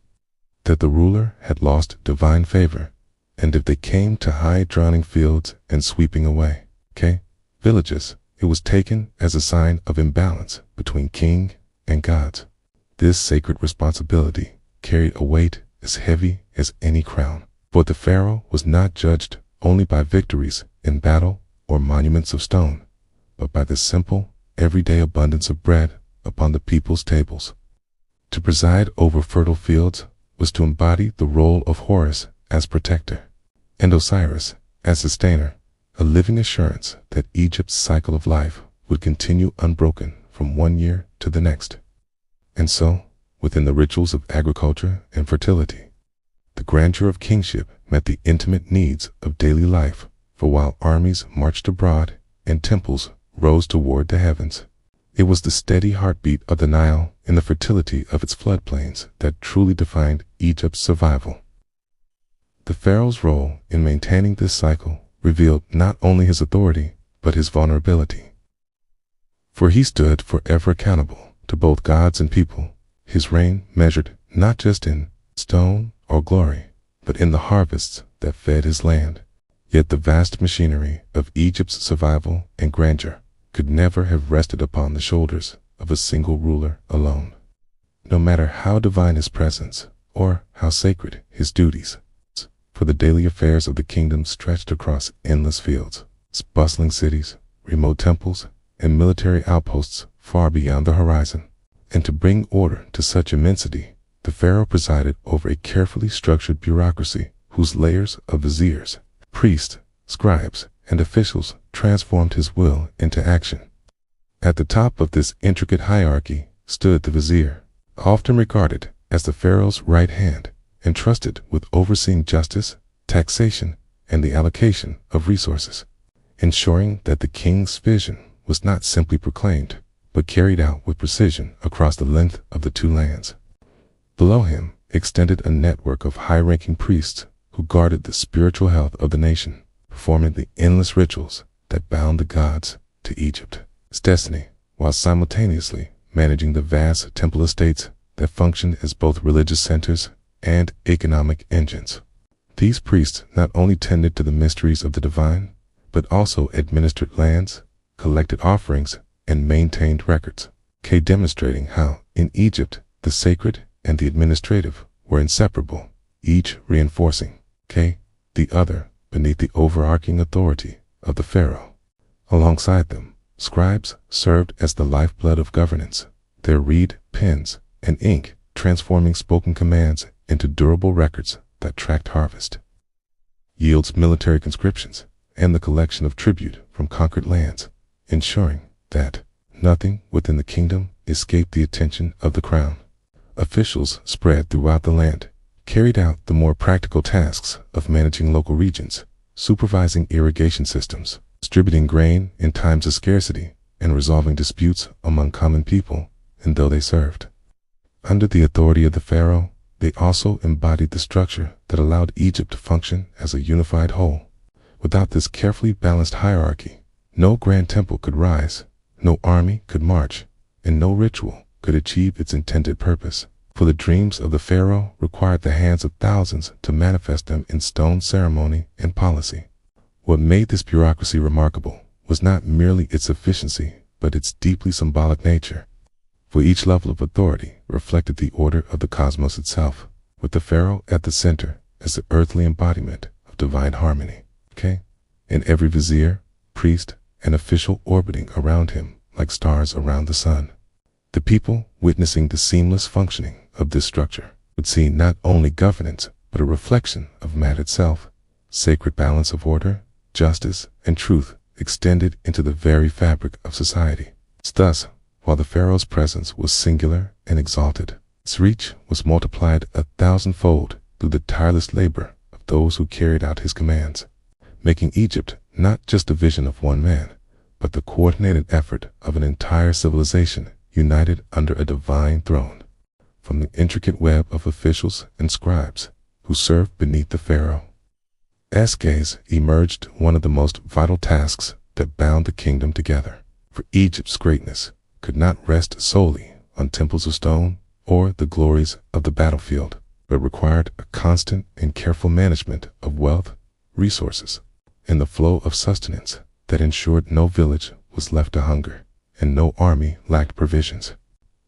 that the ruler had lost divine favor, and if they came to high, drowning fields and sweeping away villages, it was taken as a sign of imbalance between king and gods. This sacred responsibility carried a weight as heavy as any crown, for the Pharaoh was not judged only by victories in battle or monuments of stone, but by the simple, everyday abundance of bread upon the people's tables. To preside over fertile fields was to embody the role of Horus as protector, and Osiris as sustainer, a living assurance that Egypt's cycle of life would continue unbroken from one year to the next. And so, within the rituals of agriculture and fertility, The grandeur of kingship met the intimate needs of daily life, for while armies marched abroad and temples rose toward the heavens, it was the steady heartbeat of the Nile and the fertility of its floodplains that truly defined Egypt's survival. The pharaoh's role in maintaining this cycle revealed not only his authority, but his vulnerability. For he stood forever accountable to both gods and people, his reign measured not just in stone or glory, but in the harvests that fed his land. Yet the vast machinery of Egypt's survival and grandeur could never have rested upon the shoulders of a single ruler alone. No matter how divine his presence or how sacred his duties, for the daily affairs of the kingdom stretched across endless fields, bustling cities, remote temples, and military outposts far beyond the horizon. And to bring order to such immensity, the pharaoh presided over a carefully structured bureaucracy whose layers of viziers, priests, scribes, and officials transformed his will into action. At the top of this intricate hierarchy stood the vizier, often regarded as the pharaoh's right hand, entrusted with overseeing justice, taxation, and the allocation of resources, ensuring that the king's vision was not simply proclaimed, but carried out with precision across the length of the two lands. Below him extended a network of high-ranking priests who guarded the spiritual health of the nation, performing the endless rituals that bound the gods to Egypt's destiny, while simultaneously managing the vast temple estates that functioned as both religious centers and economic engines. These priests not only tended to the mysteries of the divine, but also administered lands, collected offerings, and maintained records, demonstrating how, in Egypt, the sacred and the administrative were inseparable, each reinforcing the other beneath the overarching authority of the pharaoh. Alongside them, scribes served as the lifeblood of governance, their reed pens and ink transforming spoken commands into durable records that tracked harvest, yields, military conscriptions, and the collection of tribute from conquered lands, ensuring that nothing within the kingdom escaped the attention of the crown. Officials spread throughout the land carried out the more practical tasks of managing local regions, supervising irrigation systems, distributing grain in times of scarcity, and resolving disputes among common people and those they served. Under the authority of the pharaoh, they also embodied the structure that allowed Egypt to function as a unified whole. Without this carefully balanced hierarchy, no grand temple could rise, no army could march, and no ritual could achieve its intended purpose. For the dreams of the pharaoh required the hands of thousands to manifest them in stone ceremony and policy. What made this bureaucracy remarkable was not merely its efficiency, but its deeply symbolic nature. For each level of authority reflected the order of the cosmos itself, with the pharaoh at the center as the earthly embodiment of divine harmony. And every vizier, priest, and official orbiting around him like stars around the sun. The people, witnessing the seamless functioning of this structure, would see not only governance, but a reflection of matter itself, sacred balance of order, justice, and truth extended into the very fabric of society. Thus, while the pharaoh's presence was singular and exalted, its reach was multiplied 1,000-fold through the tireless labor of those who carried out his commands, making Egypt not just a vision of one man, but the coordinated effort of an entire civilization united under a divine throne. From the intricate web of officials and scribes who served beneath the pharaoh's gaze emerged one of the most vital tasks that bound the kingdom together. For Egypt's greatness could not rest solely on temples of stone or the glories of the battlefield, but required a constant and careful management of wealth, resources, and the flow of sustenance that ensured no village was left to hunger and no army lacked provisions.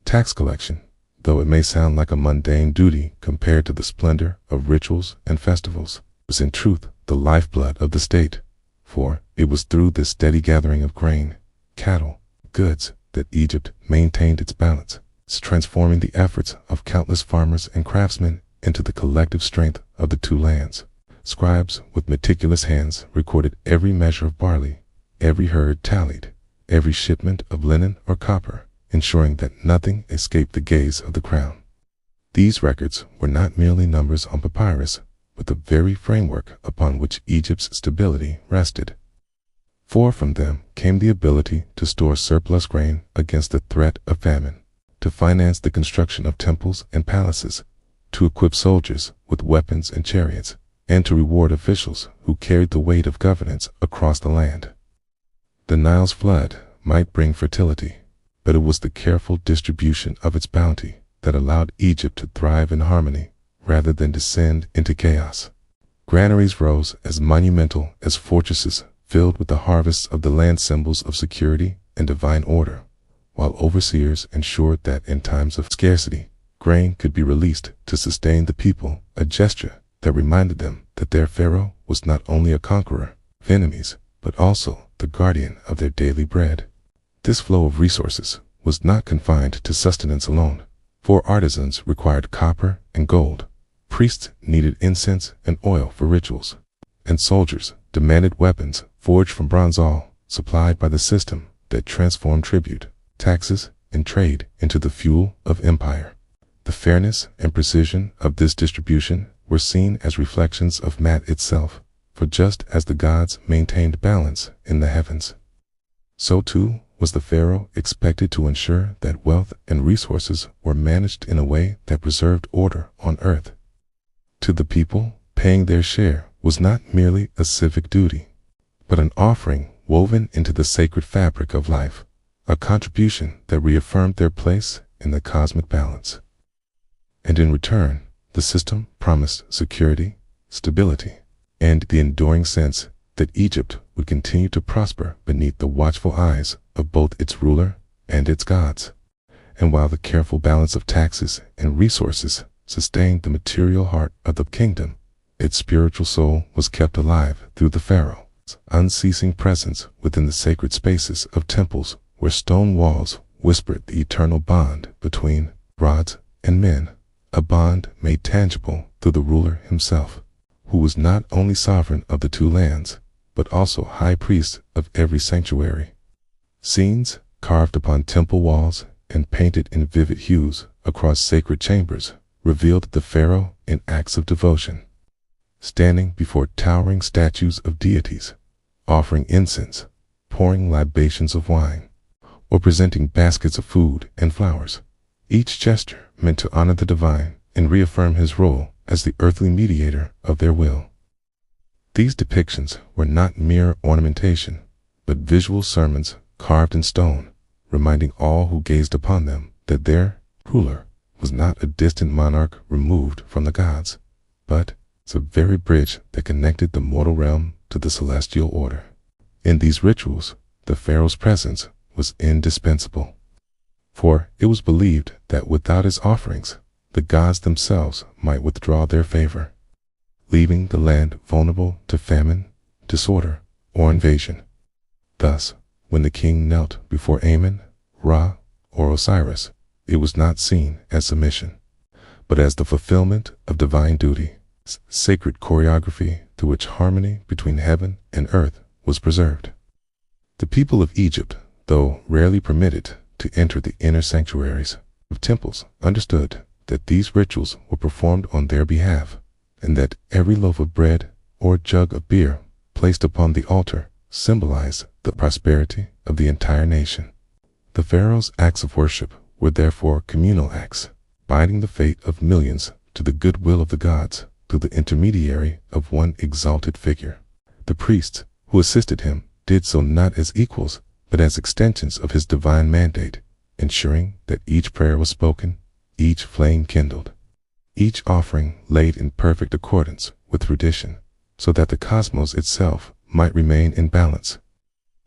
Tax collection, though it may sound like a mundane duty compared to the splendor of rituals and festivals, was in truth the lifeblood of the state, for it was through this steady gathering of grain, cattle, goods that Egypt maintained its balance, transforming the efforts of countless farmers and craftsmen into the collective strength of the two lands. Scribes with meticulous hands recorded every measure of barley, every herd tallied, every shipment of linen or copper, ensuring that nothing escaped the gaze of the crown. These records were not merely numbers on papyrus, but the very framework upon which Egypt's stability rested. For from them came the ability to store surplus grain against the threat of famine, to finance the construction of temples and palaces, to equip soldiers with weapons and chariots, and to reward officials who carried the weight of governance across the land. The Nile's flood might bring fertility, but it was the careful distribution of its bounty that allowed Egypt to thrive in harmony rather than descend into chaos. Granaries rose as monumental as fortresses filled with the harvests of the land, symbols of security and divine order, while overseers ensured that in times of scarcity, grain could be released to sustain the people, a gesture that reminded them that their Pharaoh was not only a conqueror of enemies, but also the guardian of their daily bread. This flow of resources was not confined to sustenance alone, for artisans required copper and gold, priests needed incense and oil for rituals, and soldiers demanded weapons forged from bronze, all supplied by the system that transformed tribute, taxes, and trade into the fuel of empire. The fairness and precision of this distribution were seen as reflections of Mat itself, for just as the gods maintained balance in the heavens, so too was the Pharaoh expected to ensure that wealth and resources were managed in a way that preserved order on earth. To the people, paying their share was not merely a civic duty, but an offering woven into the sacred fabric of life, a contribution that reaffirmed their place in the cosmic balance. And in return, the system promised security, stability, and the enduring sense that Egypt would continue to prosper beneath the watchful eyes of both its ruler and its gods. And while the careful balance of taxes and resources sustained the material heart of the kingdom, its spiritual soul was kept alive through the Pharaoh's unceasing presence within the sacred spaces of temples where stone walls whispered the eternal bond between gods and men, a bond made tangible through the ruler himself, who was not only sovereign of the two lands, but also high priest of every sanctuary. Scenes carved upon temple walls and painted in vivid hues across sacred chambers revealed the Pharaoh in acts of devotion, standing before towering statues of deities, offering incense, pouring libations of wine, or presenting baskets of food and flowers, each gesture meant to honor the divine and reaffirm his role as the earthly mediator of their will. These depictions were not mere ornamentation, but visual sermons carved in stone, reminding all who gazed upon them that their ruler was not a distant monarch removed from the gods, but the very bridge that connected the mortal realm to the celestial order. In these rituals, the Pharaoh's presence was indispensable, for it was believed that without his offerings, the gods themselves might withdraw their favor, leaving the land vulnerable to famine, disorder, or invasion. Thus, when the king knelt before Amun, Ra, or Osiris, it was not seen as submission, but as the fulfillment of divine duty, sacred choreography through which harmony between heaven and earth was preserved. The people of Egypt, though rarely permitted to enter the inner sanctuaries of temples, understood that these rituals were performed on their behalf, and that every loaf of bread or jug of beer placed upon the altar symbolized the prosperity of the entire nation. The Pharaoh's acts of worship were therefore communal acts, binding the fate of millions to the goodwill of the gods through the intermediary of one exalted figure. The priests who assisted him did so not as equals, but as extensions of his divine mandate, ensuring that each prayer was spoken, each flame kindled, each offering laid in perfect accordance with tradition, so that the cosmos itself might remain in balance.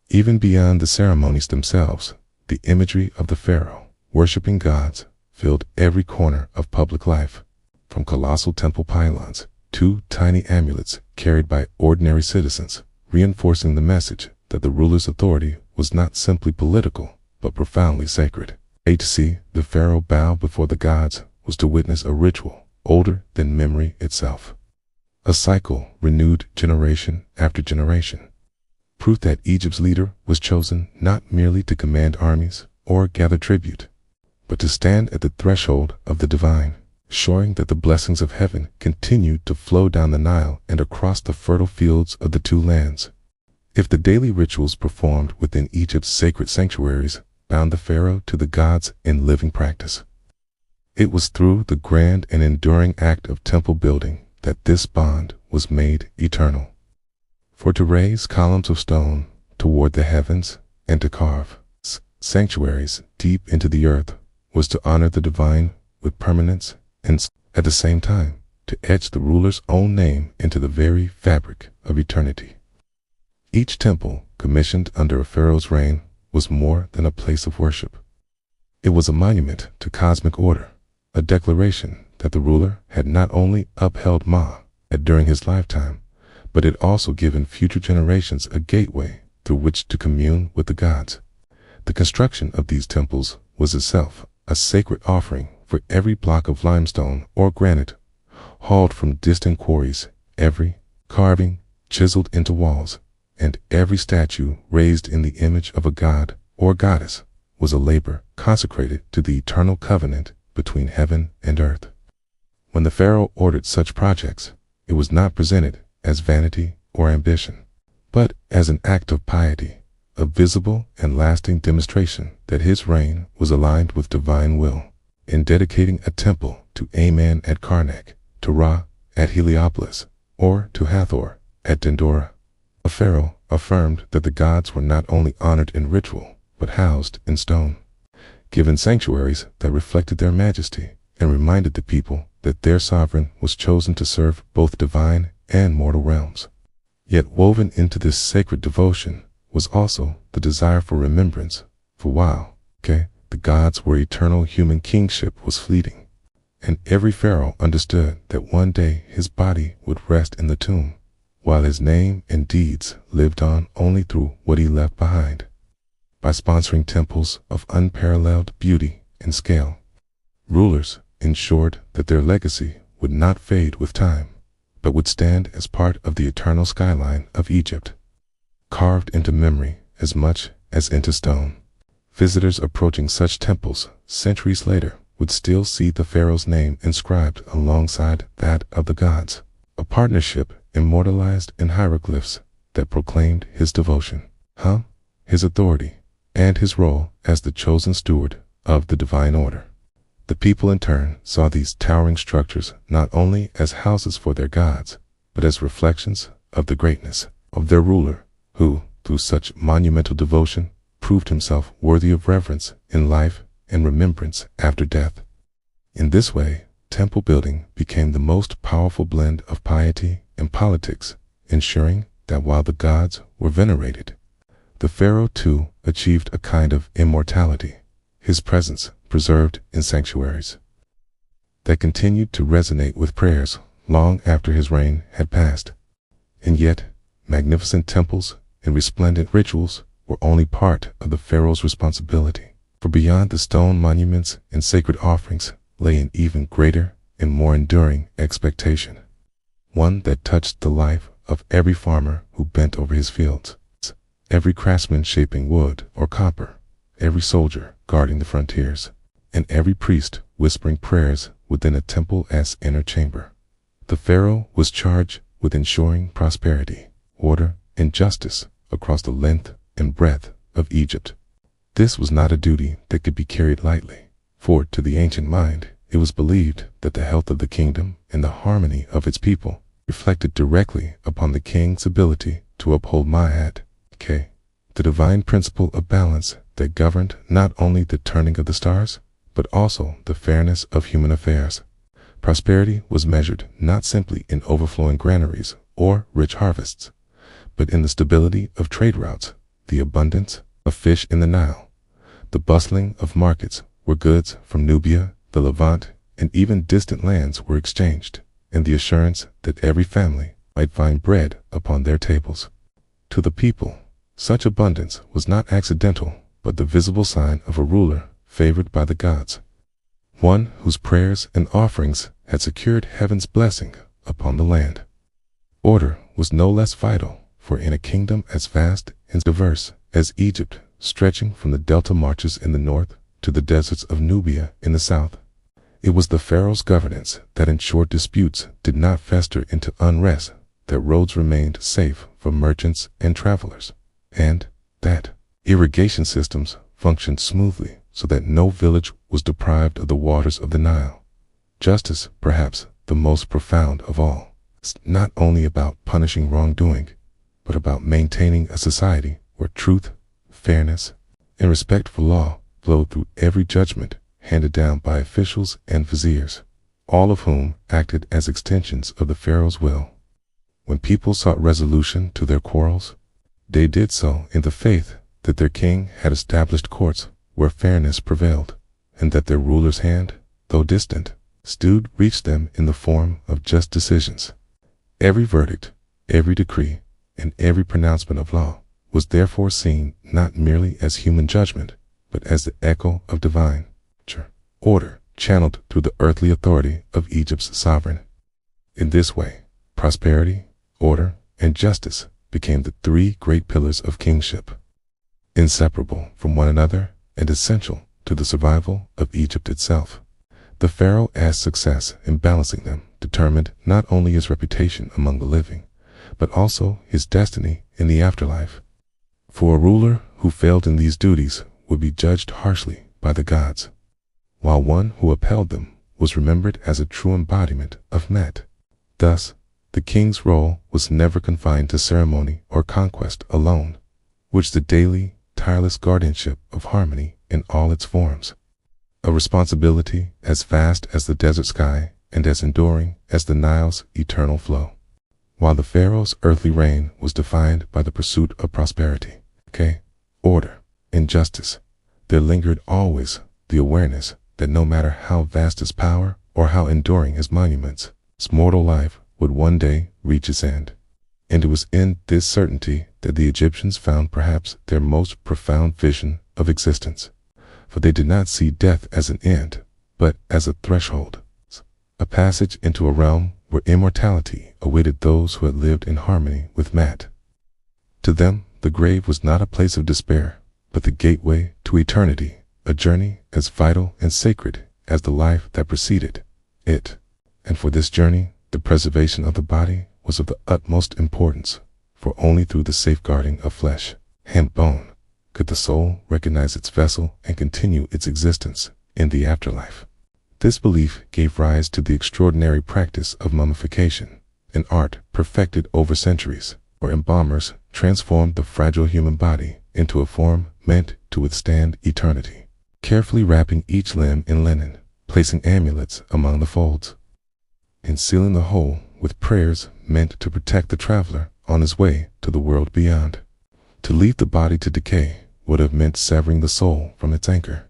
Even beyond the ceremonies themselves, the imagery of the Pharaoh, worshiping gods, filled every corner of public life, from colossal temple pylons to tiny amulets carried by ordinary citizens, reinforcing the message that the ruler's authority was not simply political, but profoundly sacred. To see the Pharaoh bow before the gods was to witness a ritual older than memory itself, a cycle renewed generation after generation, proof that Egypt's leader was chosen not merely to command armies or gather tribute, but to stand at the threshold of the divine, showing that the blessings of heaven continued to flow down the Nile and across the fertile fields of the two lands. If the daily rituals performed within Egypt's sacred sanctuaries bound the pharaoh to the gods in living practice, it was through the grand and enduring act of temple building that this bond was made eternal. For to raise columns of stone toward the heavens and to carve sanctuaries deep into the earth was to honor the divine with permanence and at the same time to etch the ruler's own name into the very fabric of eternity. Each temple commissioned under a pharaoh's reign was more than a place of worship. It was a monument to cosmic order, a declaration that the ruler had not only upheld during his lifetime, but had also given future generations a gateway through which to commune with the gods. The construction of these temples was itself a sacred offering, for every block of limestone or granite hauled from distant quarries, every carving chiseled into walls, and every statue raised in the image of a god or goddess was a labor consecrated to the eternal covenant between heaven and earth. When the pharaoh ordered such projects, it was not presented as vanity or ambition, but as an act of piety, a visible and lasting demonstration that his reign was aligned with divine will. In dedicating a temple to Amen at Karnak, to Ra at Heliopolis, or to Hathor at Dendora, a pharaoh affirmed that the gods were not only honored in ritual, but housed in stone, given sanctuaries that reflected their majesty and reminded the people that their sovereign was chosen to serve both divine and mortal realms. Yet woven into this sacred devotion was also the desire for remembrance, for while the gods were eternal, human kingship was fleeting, and every pharaoh understood that one day his body would rest in the tomb, while his name and deeds lived on only through what he left behind. By sponsoring temples of unparalleled beauty and scale, rulers ensured that their legacy would not fade with time, but would stand as part of the eternal skyline of Egypt, carved into memory as much as into stone. Visitors approaching such temples centuries later would still see the pharaoh's name inscribed alongside that of the gods, a partnership immortalized in hieroglyphs that proclaimed his devotion, his authority, and his role as the chosen steward of the divine order. The people in turn saw these towering structures not only as houses for their gods, but as reflections of the greatness of their ruler, who, through such monumental devotion, proved himself worthy of reverence in life and remembrance after death. In this way, temple building became the most powerful blend of piety and politics, ensuring that while the gods were venerated, the pharaoh too achieved a kind of immortality, his presence preserved in sanctuaries that continued to resonate with prayers long after his reign had passed. And yet, magnificent temples and resplendent rituals were only part of the pharaoh's responsibility, for beyond the stone monuments and sacred offerings lay an even greater and more enduring expectation, one that touched the life of every farmer who bent over his fields, every craftsman shaping wood or copper, every soldier guarding the frontiers, and every priest whispering prayers within a temple's inner chamber. The pharaoh was charged with ensuring prosperity, order, and justice across the length and breadth of Egypt. This was not a duty that could be carried lightly, for to the ancient mind, it was believed that the health of the kingdom and the harmony of its people reflected directly upon the king's ability to uphold Ma'at, the divine principle of balance that governed not only the turning of the stars, but also the fairness of human affairs. Prosperity was measured not simply in overflowing granaries or rich harvests, but in the stability of trade routes, the abundance of fish in the Nile, the bustling of markets where goods from Nubia, the Levant, and even distant lands were exchanged, and the assurance that every family might find bread upon their tables. To the people, such abundance was not accidental, but the visible sign of a ruler favored by the gods, one whose prayers and offerings had secured heaven's blessing upon the land. Order was no less vital, for in a kingdom as vast and diverse as Egypt, stretching from the delta marches in the north to the deserts of Nubia in the south, It was the pharaoh's governance that ensured disputes did not fester into unrest, that roads remained safe for merchants and travelers, and that irrigation systems functioned smoothly so that no village was deprived of the waters of the Nile. Justice, perhaps the most profound of all, is not only about punishing wrongdoing, but about maintaining a society where truth, fairness, and respect for law flowed through every judgment handed down by officials and viziers, all of whom acted as extensions of the pharaoh's will. When people sought resolution to their quarrels, they did so in the faith that their king had established courts where fairness prevailed, and that their ruler's hand, though distant, still reached them in the form of just decisions. Every verdict, every decree, and every pronouncement of law was therefore seen not merely as human judgment, but as the echo of divine order channeled through the earthly authority of Egypt's sovereign. In this way, prosperity, order, and justice became the three great pillars of kingship, inseparable from one another and essential to the survival of Egypt itself. The pharaoh's success in balancing them determined not only his reputation among the living, but also his destiny in the afterlife. For a ruler who failed in these duties would be judged harshly by the gods, while one who upheld them was remembered as a true embodiment of Met. Thus, the king's role was never confined to ceremony or conquest alone, which the daily, tireless guardianship of harmony in all its forms, a responsibility as vast as the desert sky and as enduring as the Nile's eternal flow. While the pharaoh's earthly reign was defined by the pursuit of prosperity, order, and justice, there lingered always the awareness that no matter how vast his power or how enduring his monuments, his mortal life would one day reach its end. And it was in this certainty that the Egyptians found perhaps their most profound vision of existence, for they did not see death as an end, but as a threshold, a passage into a realm where immortality awaited those who had lived in harmony with Mat. To them, the grave was not a place of despair, but the gateway to eternity, a journey as vital and sacred as the life that preceded it. And for this journey, the preservation of the body was of the utmost importance, for only through the safeguarding of flesh and bone could the soul recognize its vessel and continue its existence in the afterlife. This belief gave rise to the extraordinary practice of mummification, an art perfected over centuries, where embalmers transformed the fragile human body into a form meant to withstand eternity, carefully wrapping each limb in linen, placing amulets among the folds, and sealing the whole with prayers meant to protect the traveler on his way to the world beyond. To leave the body to decay would have meant severing the soul from its anchor,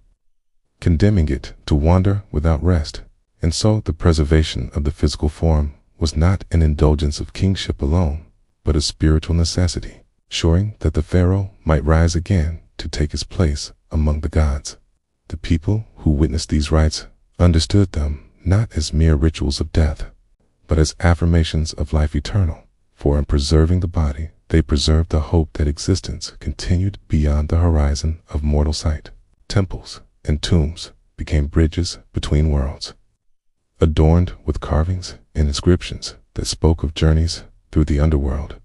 condemning it to wander without rest, and so the preservation of the physical form was not an indulgence of kingship alone, but a spiritual necessity, ensuring that the pharaoh might rise again to take his place among the gods. The people who witnessed these rites understood them not as mere rituals of death, but as affirmations of life eternal, for in preserving the body, they preserved the hope that existence continued beyond the horizon of mortal sight. Temples and tombs became bridges between worlds, adorned with carvings and inscriptions that spoke of journeys through the underworld,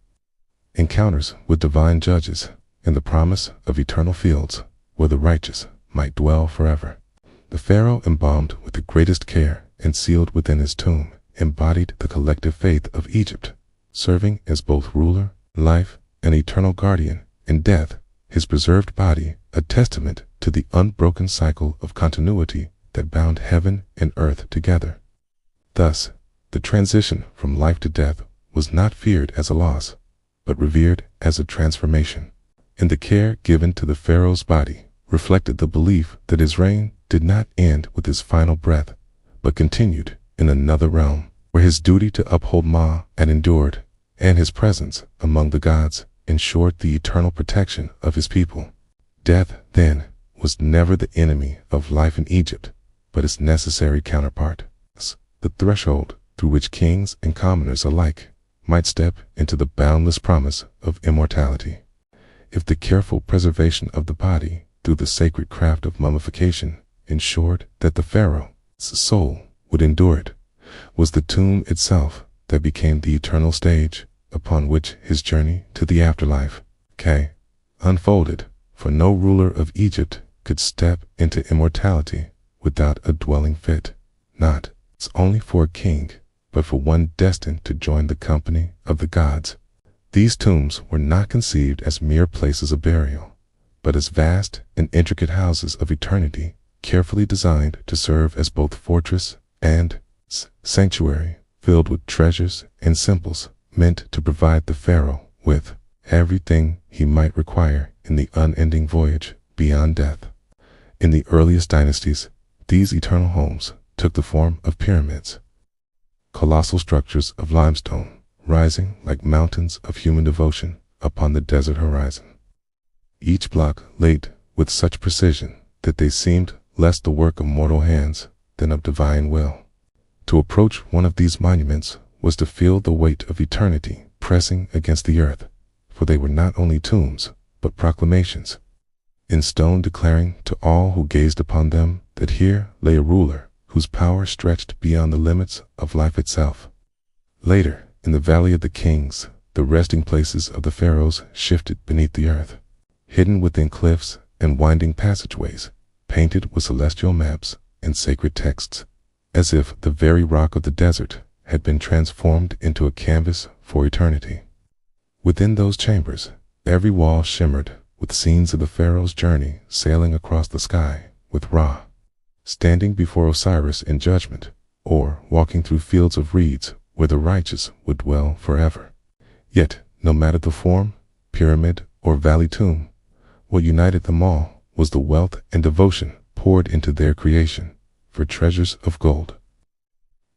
encounters with divine judges, and the promise of eternal fields where the righteous might dwell forever. The pharaoh, embalmed with the greatest care and sealed within his tomb, embodied the collective faith of Egypt, serving as both ruler, life, and eternal guardian. In death, his preserved body a testament to the unbroken cycle of continuity that bound heaven and earth together. Thus, the transition from life to death was not feared as a loss, but revered as a transformation. And the care given to the pharaoh's body reflected the belief that his reign did not end with his final breath, but continued in another realm, where his duty to uphold Ma had endured, and his presence among the gods ensured the eternal protection of his people. Death, then, was never the enemy of life in Egypt, but its necessary counterpart, the threshold through which kings and commoners alike might step into the boundless promise of immortality. If the careful preservation of the body through the sacred craft of mummification ensured that the pharaoh's soul would endure it, was the tomb itself that became the eternal stage upon which his journey to the afterlife unfolded. For no ruler of Egypt could step into immortality without a dwelling fit, not only for a king, but for one destined to join the company of the gods. These tombs were not conceived as mere places of burial, but as vast and intricate houses of eternity, carefully designed to serve as both fortress and sanctuary, filled with treasures and symbols meant to provide the pharaoh with everything he might require in the unending voyage beyond death. In the earliest dynasties, these eternal homes took the form of pyramids, colossal structures of limestone rising like mountains of human devotion upon the desert horizon. Each block laid with such precision that they seemed less the work of mortal hands than of divine will. To approach one of these monuments was to feel the weight of eternity pressing against the earth, for they were not only tombs, but proclamations in stone declaring to all who gazed upon them that here lay a ruler whose power stretched beyond the limits of life itself. Later, in the Valley of the Kings, the resting places of the pharaohs shifted beneath the earth, hidden within cliffs and winding passageways, painted with celestial maps and sacred texts, as if the very rock of the desert had been transformed into a canvas for eternity. Within those chambers, every wall shimmered with scenes of the pharaoh's journey sailing across the sky, with Ra standing before Osiris in judgment, or walking through fields of reeds where the righteous would dwell forever. Yet, no matter the form, pyramid, or valley tomb, what united them all was the wealth and devotion poured into their creation, for treasures of gold,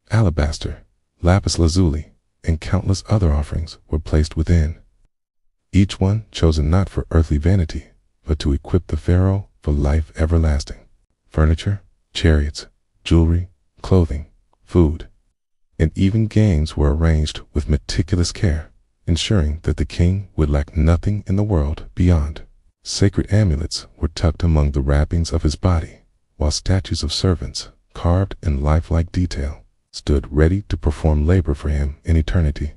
alabaster, lapis lazuli, and countless other offerings were placed within, each one chosen not for earthly vanity, but to equip the pharaoh for life everlasting. Furniture, chariots, jewelry, clothing, food, and even games were arranged with meticulous care, ensuring that the king would lack nothing in the world beyond. Sacred amulets were tucked among the wrappings of his body, while statues of servants, carved in lifelike detail, stood ready to perform labor for him in eternity.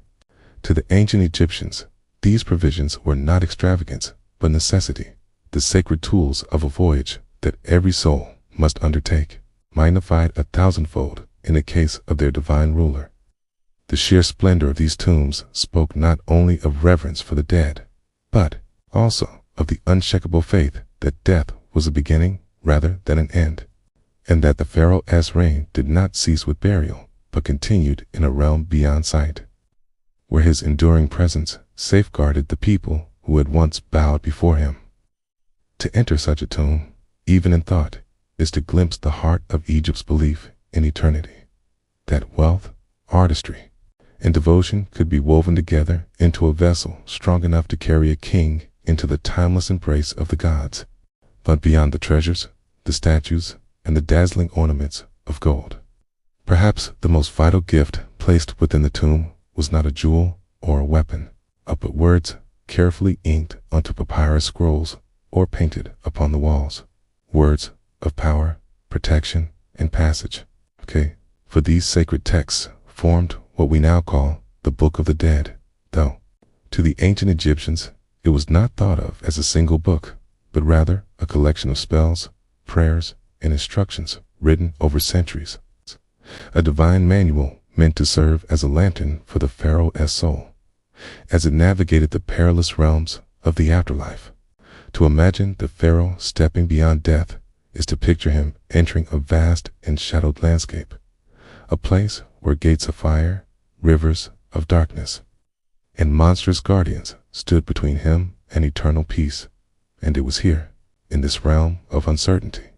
To the ancient Egyptians, these provisions were not extravagance, but necessity, the sacred tools of a voyage that every soul must undertake, magnified 1,000-fold in the case of their divine ruler. The sheer splendor of these tombs spoke not only of reverence for the dead, but also of the unshakable faith that death was a beginning rather than an end, and that the Pharaoh's reign did not cease with burial, but continued in a realm beyond sight, where his enduring presence safeguarded the people who had once bowed before him. To enter such a tomb, even in thought, is to glimpse the heart of Egypt's belief in eternity, that wealth, artistry, and devotion could be woven together into a vessel strong enough to carry a king into the timeless embrace of the gods. But beyond the treasures, the statues, and the dazzling ornaments of gold, perhaps the most vital gift placed within the tomb was not a jewel or a weapon, but words carefully inked onto papyrus scrolls or painted upon the walls, words of power, protection, and passage. For these sacred texts formed what we now call the Book of the Dead, though to the ancient Egyptians it was not thought of as a single book, but rather a collection of spells, prayers, and instructions written over centuries, a divine manual meant to serve as a lantern for the Pharaoh's soul, as it navigated the perilous realms of the afterlife. To imagine the Pharaoh stepping beyond death is to picture him entering a vast and shadowed landscape, a place where gates of fire, rivers of darkness, and monstrous guardians stood between him and eternal peace. And it was here, in this realm of uncertainty,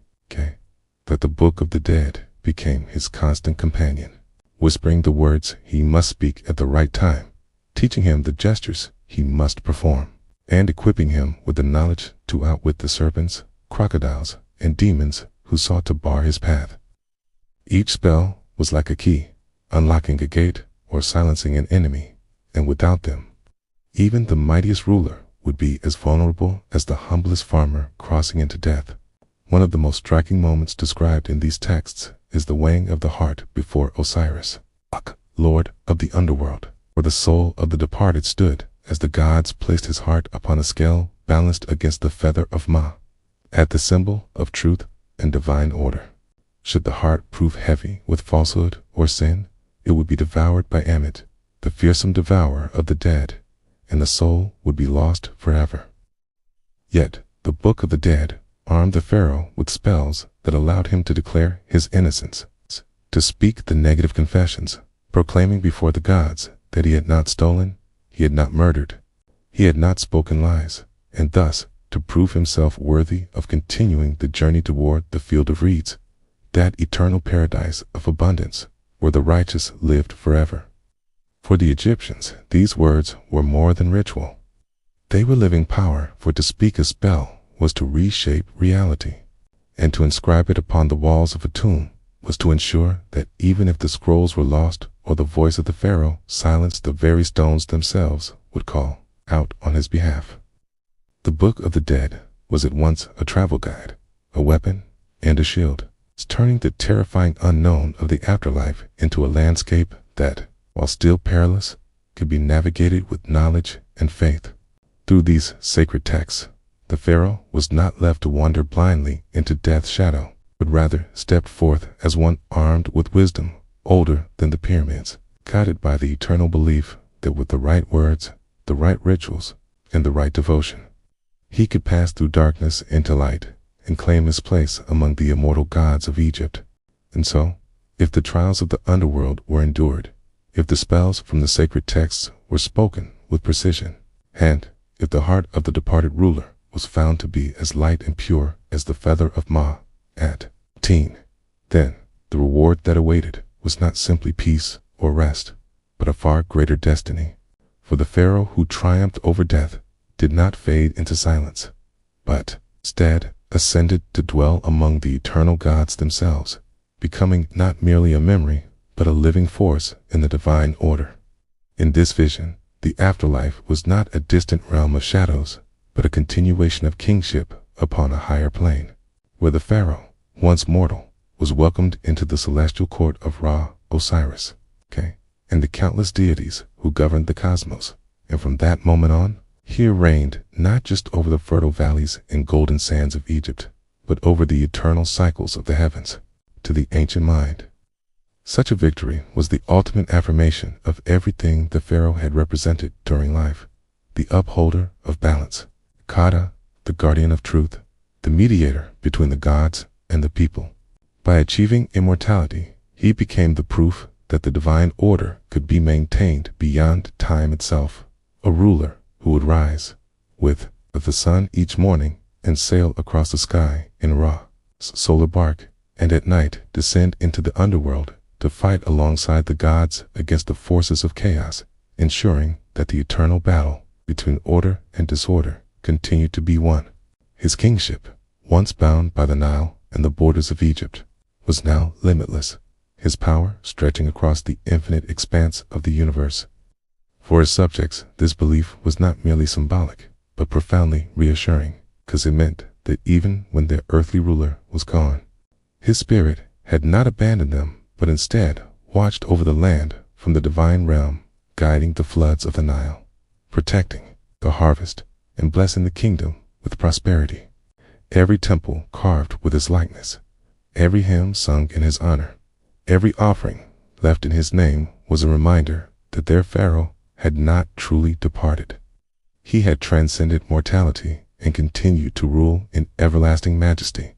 that the Book of the Dead became his constant companion, whispering the words he must speak at the right time, teaching him the gestures he must perform, and equipping him with the knowledge to outwit the serpents, crocodiles, and demons who sought to bar his path. Each spell was like a key, unlocking a gate or silencing an enemy, and without them, even the mightiest ruler would be as vulnerable as the humblest farmer crossing into death. One of the most striking moments described in these texts is the weighing of the heart before Osiris, Lord of the underworld, where the soul of the departed stood, as the gods placed his heart upon a scale balanced against the feather of Ma, at the symbol of truth and divine order. Should the heart prove heavy with falsehood or sin, it would be devoured by Amit, the fearsome devourer of the dead, and the soul would be lost forever. Yet the Book of the Dead armed the Pharaoh with spells that allowed him to declare his innocence, to speak the negative confessions, proclaiming before the gods that he had not stolen, he had not murdered, he had not spoken lies, and thus to prove himself worthy of continuing the journey toward the field of reeds, that eternal paradise of abundance where the righteous lived forever. For the Egyptians, these words were more than ritual. They were living power, for to speak a spell was to reshape reality, and to inscribe it upon the walls of a tomb was to ensure that even if the scrolls were lost or the voice of the Pharaoh silenced, the very stones themselves would call out on his behalf. The Book of the Dead was at once a travel guide, a weapon, and a shield, turning the terrifying unknown of the afterlife into a landscape that, while still perilous, could be navigated with knowledge and faith. Through these sacred texts, the Pharaoh was not left to wander blindly into death's shadow, but rather stepped forth as one armed with wisdom older than the pyramids, guided by the eternal belief that with the right words, the right rituals, and the right devotion, he could pass through darkness into light and claim his place among the immortal gods of Egypt. And so, if the trials of the underworld were endured, if the spells from the sacred texts were spoken with precision, and if the heart of the departed ruler was found to be as light and pure as the feather of Ma at Teen, then the reward that awaited was not simply peace or rest, but a far greater destiny. For the Pharaoh who triumphed over death did not fade into silence, but instead ascended to dwell among the eternal gods themselves, becoming not merely a memory, but a living force in the divine order. In this vision, the afterlife was not a distant realm of shadows, but a continuation of kingship upon a higher plane, where the Pharaoh, once mortal, was welcomed into the celestial court of Ra, Osiris, and the countless deities who governed the cosmos. And from that moment on, he reigned not just over the fertile valleys and golden sands of Egypt, but over the eternal cycles of the heavens. To the ancient mind, such a victory was the ultimate affirmation of everything the Pharaoh had represented during life: the upholder of balance, Khada, the guardian of truth, the mediator between the gods and the people. By achieving immortality, he became the proof that the divine order could be maintained beyond time itself, a ruler who would rise with the sun each morning and sail across the sky in Ra's solar bark, and at night descend into the underworld to fight alongside the gods against the forces of chaos, ensuring that the eternal battle between order and disorder continued to be won. His kingship, once bound by the Nile and the borders of Egypt, was now limitless, his power stretching across the infinite expanse of the universe. For his subjects, this belief was not merely symbolic, but profoundly reassuring, because it meant that even when their earthly ruler was gone, his spirit had not abandoned them, but instead watched over the land from the divine realm, guiding the floods of the Nile, protecting the harvest, and blessing the kingdom with prosperity. Every temple carved with his likeness, every hymn sung in his honor, every offering left in his name was a reminder that their Pharaoh had not truly departed. He had transcended mortality and continued to rule in everlasting majesty.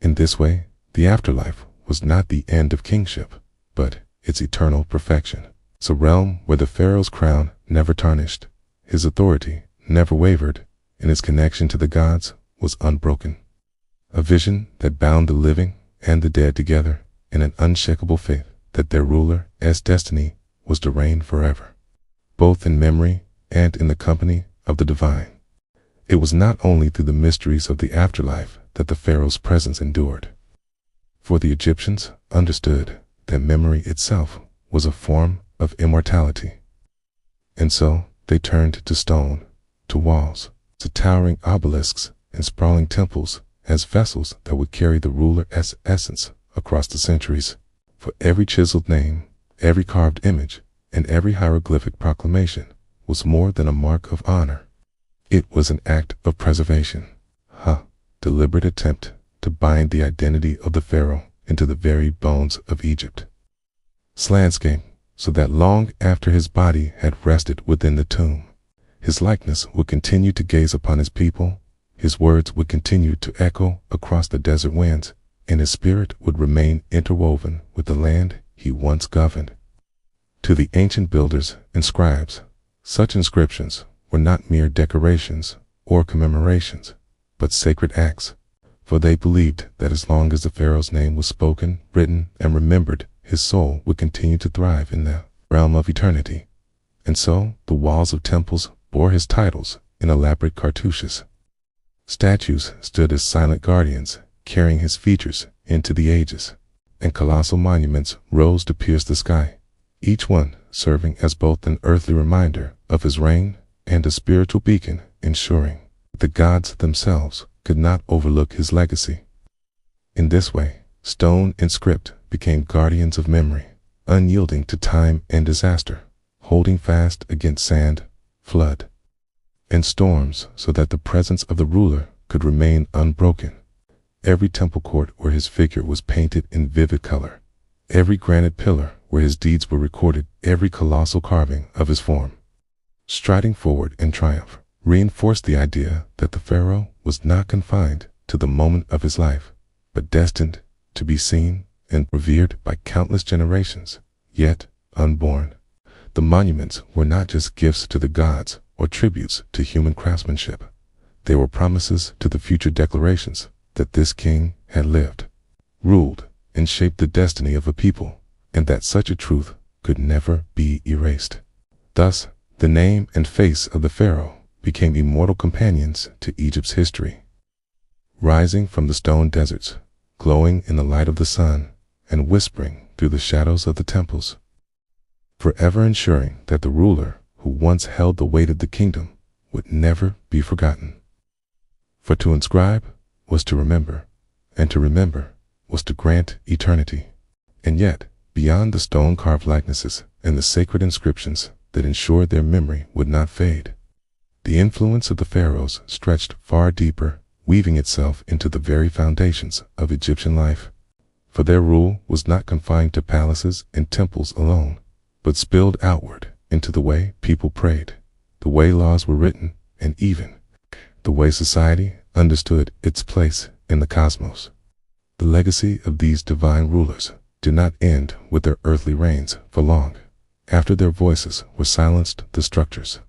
In this way, the afterlife was not the end of kingship, but its eternal perfection. It's a realm where the Pharaoh's crown never tarnished, his authority never wavered, and his connection to the gods was unbroken. A vision that bound the living and the dead together in an unshakable faith that their ruler's destiny was to reign forever, both in memory and in the company of the divine. It was not only through the mysteries of the afterlife that the Pharaoh's presence endured, for the Egyptians understood that memory itself was a form of immortality. And so they turned to stone, to walls, to towering obelisks and sprawling temples as vessels that would carry the ruler's essence across the centuries. For every chiseled name, every carved image, and every hieroglyphic proclamation was more than a mark of honor. It was an act of preservation, a deliberate attempt to bind the identity of the pharaoh into the very bones of Egypt's landscape, so that long after his body had rested within the tomb, his likeness would continue to gaze upon his people, his words would continue to echo across the desert winds, and his spirit would remain interwoven with the land he once governed. To the ancient builders and scribes, such inscriptions were not mere decorations or commemorations, but sacred acts, for they believed that as long as the pharaoh's name was spoken, written, and remembered, his soul would continue to thrive in the realm of eternity. And so the walls of temples bore his titles in elaborate cartouches. Statues stood as silent guardians, carrying his features into the ages, and colossal monuments rose to pierce the sky, each one serving as both an earthly reminder of his reign and a spiritual beacon, ensuring the gods themselves could not overlook his legacy. In this way, stone and script became guardians of memory, unyielding to time and disaster, holding fast against sand, flood, and storms so that the presence of the ruler could remain unbroken. Every temple court where his figure was painted in vivid color, every granite pillar where his deeds were recorded, every colossal carving of his form, striding forward in triumph, reinforced the idea that the pharaoh was not confined to the moment of his life, but destined to be seen and revered by countless generations, yet unborn. The monuments were not just gifts to the gods or tributes to human craftsmanship. They were promises to the future declarations that this king had lived, ruled, and shaped the destiny of a people, and that such a truth could never be erased. Thus, the name and face of the pharaoh became immortal companions to Egypt's history. Rising from the stone deserts, glowing in the light of the sun, and whispering through the shadows of the temples, forever ensuring that the ruler who once held the weight of the kingdom would never be forgotten. For to inscribe was to remember, and to remember was to grant eternity. And yet, beyond the stone-carved likenesses and the sacred inscriptions that ensured their memory would not fade, the influence of the pharaohs stretched far deeper, weaving itself into the very foundations of Egyptian life. For their rule was not confined to palaces and temples alone, but spilled outward into the way people prayed, the way laws were written, and even the way society understood its place in the cosmos. The legacy of these divine rulers did not end with their earthly reigns for long. After their voices were silenced, the structures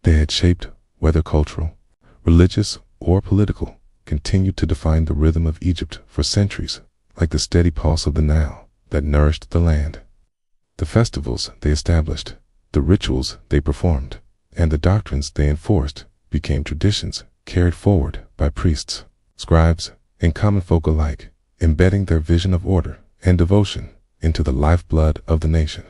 they had shaped, whether cultural, religious, or political, continued to define the rhythm of Egypt for centuries, like the steady pulse of the Nile that nourished the land. The festivals they established, the rituals they performed, and the doctrines they enforced became traditions carried forward by priests, scribes, and common folk alike, embedding their vision of order and devotion into the lifeblood of the nation.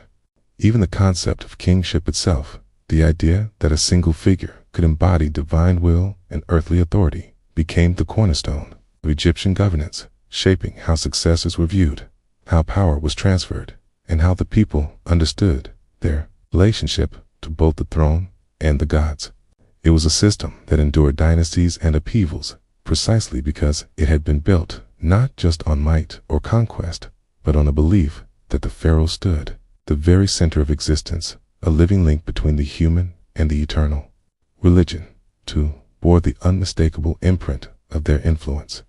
Even the concept of kingship itself, the idea that a single figure could embody divine will and earthly authority, became the cornerstone of Egyptian governance, shaping how successors were viewed, how power was transferred, and how the people understood their relationship to both the throne and the gods. It was a system that endured dynasties and upheavals precisely because it had been built not just on might or conquest, but on a belief that the pharaoh stood the very center of existence, a living link between the human and the eternal. Religion, too, bore the unmistakable imprint of their influence.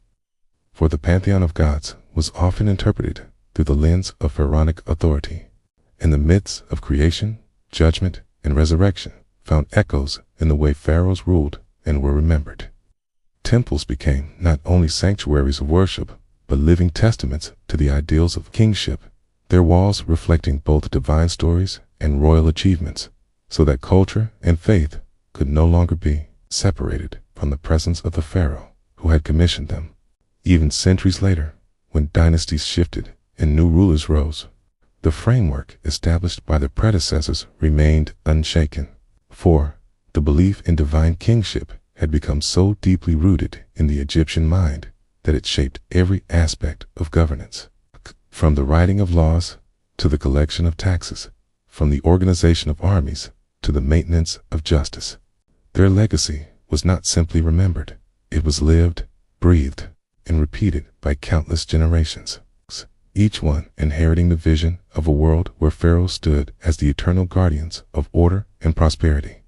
For the pantheon of gods was often interpreted through the lens of pharaonic authority, and the myths of creation, judgment, and resurrection found echoes in the way pharaohs ruled and were remembered. Temples became not only sanctuaries of worship, but living testaments to the ideals of kingship, their walls reflecting both divine stories and royal achievements, so that culture and faith could no longer be separated from the presence of the pharaoh who had commissioned them. Even centuries later, when dynasties shifted and new rulers rose, the framework established by their predecessors remained unshaken. For the belief in divine kingship had become so deeply rooted in the Egyptian mind that it shaped every aspect of governance, From the writing of laws to the collection of taxes, from the organization of armies to the maintenance of justice, their legacy was not simply remembered, it was lived, breathed, and repeated by countless generations, each one inheriting the vision of a world where pharaohs stood as the eternal guardians of order and prosperity.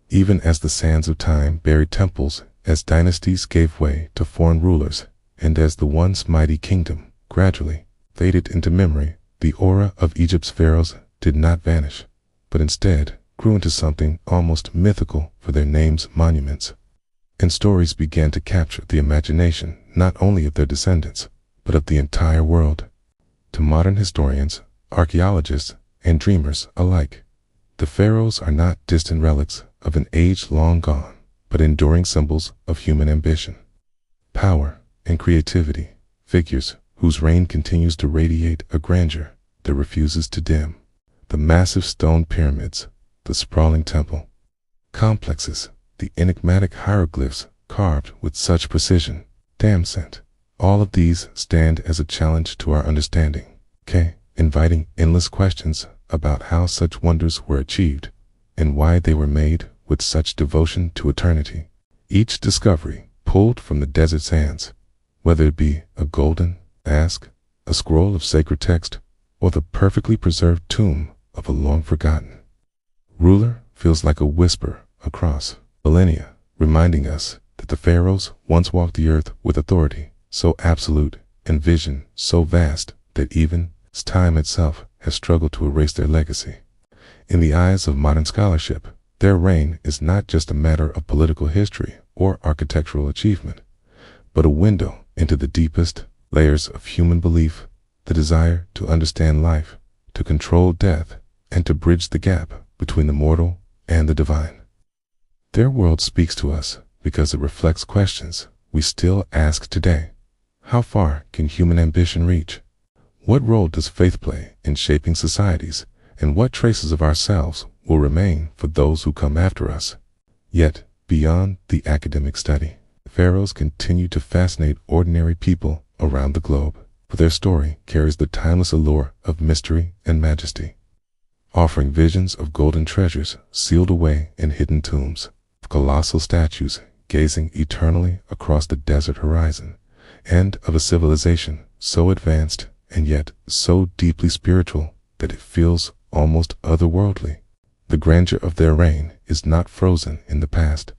Even as the sands of time buried temples, as dynasties gave way to foreign rulers, and as the once mighty kingdom gradually faded into memory, the aura of Egypt's pharaohs did not vanish, but instead grew into something almost mythical, for their names monuments, and stories began to capture the imagination not only of their descendants, but of the entire world. To modern historians, archaeologists, and dreamers alike, the pharaohs are not distant relics of an age long gone, but enduring symbols of human ambition, power, and creativity, figures whose reign continues to radiate a grandeur that refuses to dim. The massive stone pyramids, the sprawling temple complexes, the enigmatic hieroglyphs carved with such precision, damsent, all of these stand as a challenge to our understanding, inviting endless questions about how such wonders were achieved and why they were made with such devotion to eternity. Each discovery pulled from the desert sands, whether it be a golden ask, a scroll of sacred text, or the perfectly preserved tomb of a long-forgotten ruler, feels like a whisper across millennia, reminding us that the pharaohs once walked the earth with authority so absolute and vision so vast that even time itself has struggled to erase their legacy. In the eyes of modern scholarship, their reign is not just a matter of political history or architectural achievement, but a window into the deepest layers of human belief, the desire to understand life, to control death, and to bridge the gap between the mortal and the divine. Their world speaks to us because it reflects questions we still ask today. How far can human ambition reach? What role does faith play in shaping societies, and what traces of ourselves will remain for those who come after us? Yet, beyond the academic study, pharaohs continue to fascinate ordinary people around the globe, for their story carries the timeless allure of mystery and majesty, offering visions of golden treasures sealed away in hidden tombs, of colossal statues gazing eternally across the desert horizon, and of a civilization so advanced and yet so deeply spiritual that it feels almost otherworldly. The grandeur of their reign is not frozen in the past.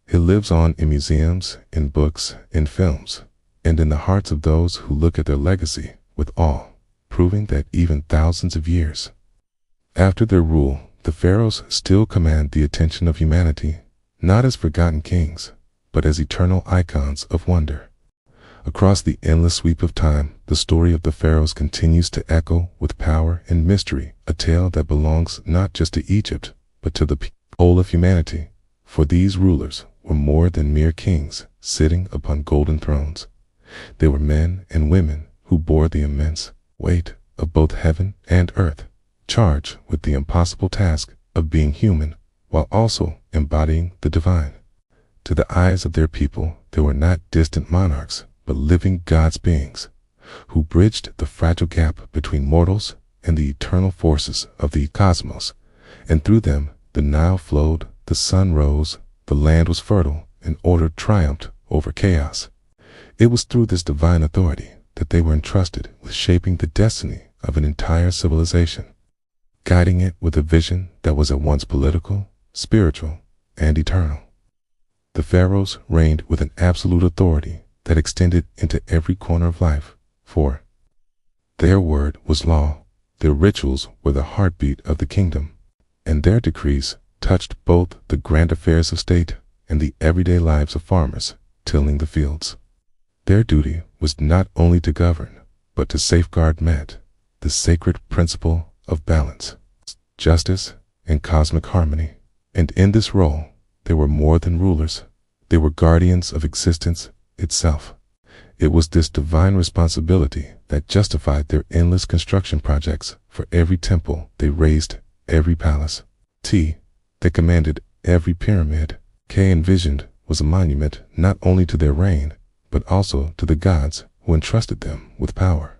It lives on in museums, in books, in films, and in the hearts of those who look at their legacy with awe, proving that even thousands of years after their rule, the pharaohs still command the attention of humanity, not as forgotten kings, but as eternal icons of wonder. Across the endless sweep of time, the story of the pharaohs continues to echo with power and mystery, a tale that belongs not just to Egypt, but to the whole of humanity. For these rulers were more than mere kings sitting upon golden thrones. They were men and women who bore the immense weight of both heaven and earth, charged with the impossible task of being human while also embodying the divine. To the eyes of their people, they were not distant monarchs, but living God's beings, who bridged the fragile gap between mortals and the eternal forces of the cosmos, and through them the Nile flowed, the sun rose, the land was fertile, and order triumphed over chaos. It was through this divine authority that they were entrusted with shaping the destiny of an entire civilization, guiding it with a vision that was at once political, spiritual, and eternal. The pharaohs reigned with an absolute authority that extended into every corner of life, for their word was law, their rituals were the heartbeat of the kingdom, and their decrees touched both the grand affairs of state and the everyday lives of farmers tilling the fields. Their duty was not only to govern, but to safeguard the sacred principle of balance, justice, and cosmic harmony. And in this role, they were more than rulers. They were guardians of existence itself. It was this divine responsibility that justified their endless construction projects for every temple they raised, every palace they commanded, every pyramid envisioned was a monument not only to their reign, but also to the gods who entrusted them with power.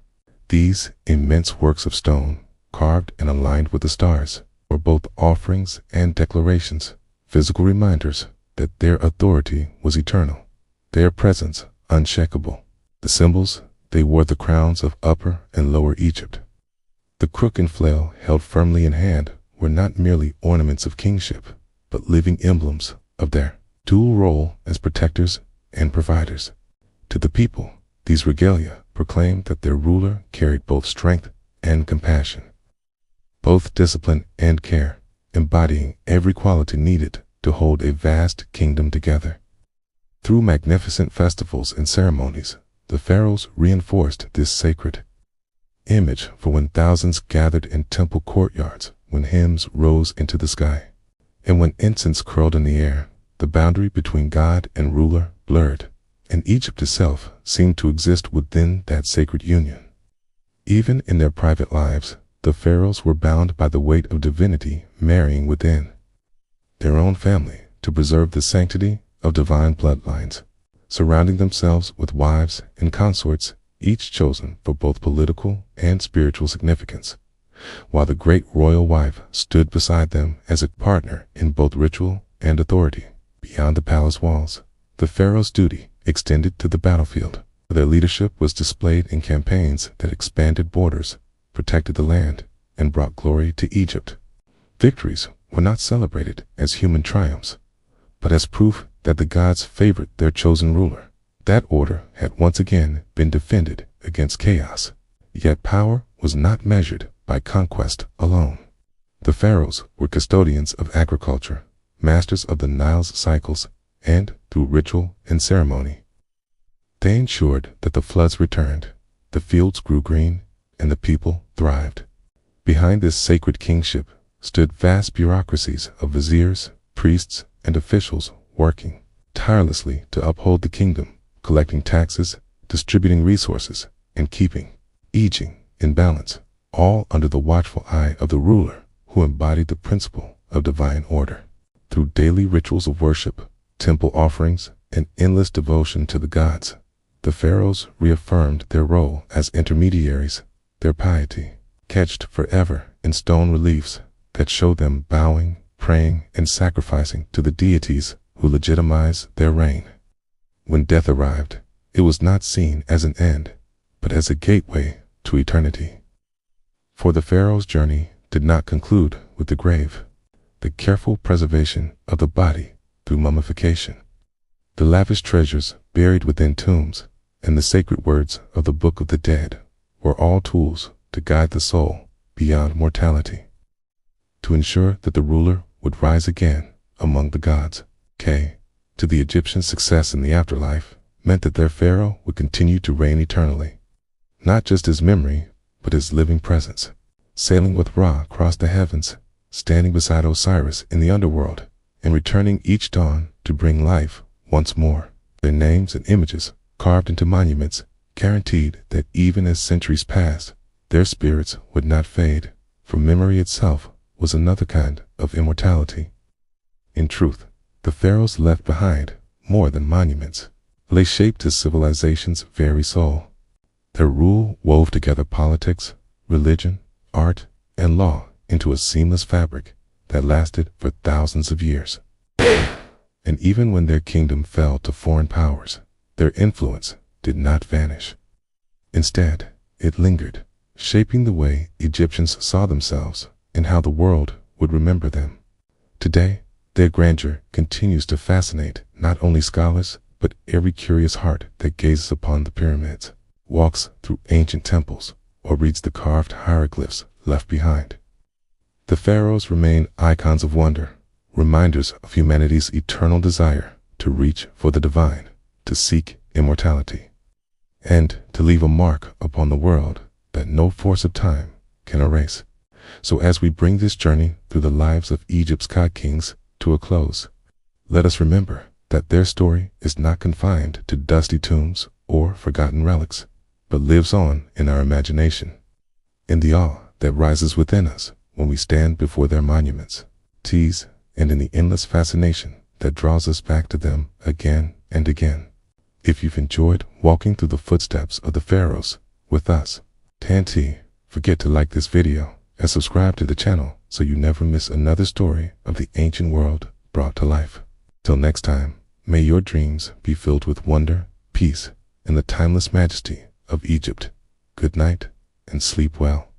These immense works of stone, carved and aligned with the stars, were both offerings and declarations, physical reminders that their authority was eternal, their presence unshakable. The symbols, they wore the crowns of Upper and Lower Egypt. The crook and flail held firmly in hand were not merely ornaments of kingship, but living emblems of their dual role as protectors and providers. To the people, these regalia proclaimed that their ruler carried both strength and compassion, both discipline and care, embodying every quality needed to hold a vast kingdom together. Through magnificent festivals and ceremonies, the pharaohs reinforced this sacred image, for when thousands gathered in temple courtyards, when hymns rose into the sky, and when incense curled in the air, the boundary between God and ruler blurred, and Egypt itself seemed to exist within that sacred union. Even in their private lives, the pharaohs were bound by the weight of divinity marrying within their own family to preserve the sanctity of divine bloodlines, surrounding themselves with wives and consorts, each chosen for both political and spiritual significance, while the great royal wife stood beside them as a partner in both ritual and authority. Beyond the palace walls, the pharaoh's duty extended to the battlefield. Their leadership was displayed in campaigns that expanded borders, protected the land, and brought glory to Egypt. Victories were not celebrated as human triumphs, but as proof that the gods favored their chosen ruler. That order had once again been defended against chaos. Yet power was not measured by conquest alone. The pharaohs were custodians of agriculture, masters of the Nile's cycles, and through ritual and ceremony, they ensured that the floods returned, the fields grew green, and the people thrived. Behind this sacred kingship stood vast bureaucracies of viziers, priests, and officials working tirelessly to uphold the kingdom, collecting taxes, distributing resources, and keeping Egypt in balance, all under the watchful eye of the ruler who embodied the principle of divine order. Through daily rituals of worship, temple offerings, and endless devotion to the gods, the pharaohs reaffirmed their role as intermediaries, their piety etched forever in stone reliefs that show them bowing, praying, and sacrificing to the deities who legitimize their reign. When death arrived, it was not seen as an end, but as a gateway to eternity. For the pharaoh's journey did not conclude with the grave. The careful preservation of the body through mummification, the lavish treasures buried within tombs, and the sacred words of the Book of the Dead were all tools to guide the soul beyond mortality, to ensure that the ruler would rise again among the gods. To the Egyptians, success in the afterlife meant that their pharaoh would continue to reign eternally, not just his memory, but his living presence, sailing with Ra across the heavens, standing beside Osiris in the underworld, and returning each dawn to bring life once more. Their names and images, carved into monuments, guaranteed that even as centuries passed, their spirits would not fade, for memory itself was another kind of immortality. In truth, the pharaohs left behind more than monuments. They shaped his civilization's very soul. Their rule wove together politics, religion, art, and law into a seamless fabric that lasted for thousands of years. And even when their kingdom fell to foreign powers, their influence did not vanish. Instead, it lingered, shaping the way Egyptians saw themselves and how the world would remember them. Today, their grandeur continues to fascinate not only scholars, but every curious heart that gazes upon the pyramids, walks through ancient temples, or reads the carved hieroglyphs left behind. The pharaohs remain icons of wonder, reminders of humanity's eternal desire to reach for the divine, to seek immortality, and to leave a mark upon the world that no force of time can erase. So as we bring this journey through the lives of Egypt's god kings to a close, let us remember that their story is not confined to dusty tombs or forgotten relics, but lives on in our imagination, in the awe that rises within us when we stand before their monuments, and in the endless fascination that draws us back to them again and again. If you've enjoyed walking through the footsteps of the pharaohs with us, Tanti, forget to like this video and subscribe to the channel so you never miss another story of the ancient world brought to life. Till next time, may your dreams be filled with wonder, peace, and the timeless majesty of Egypt. Good night and sleep well.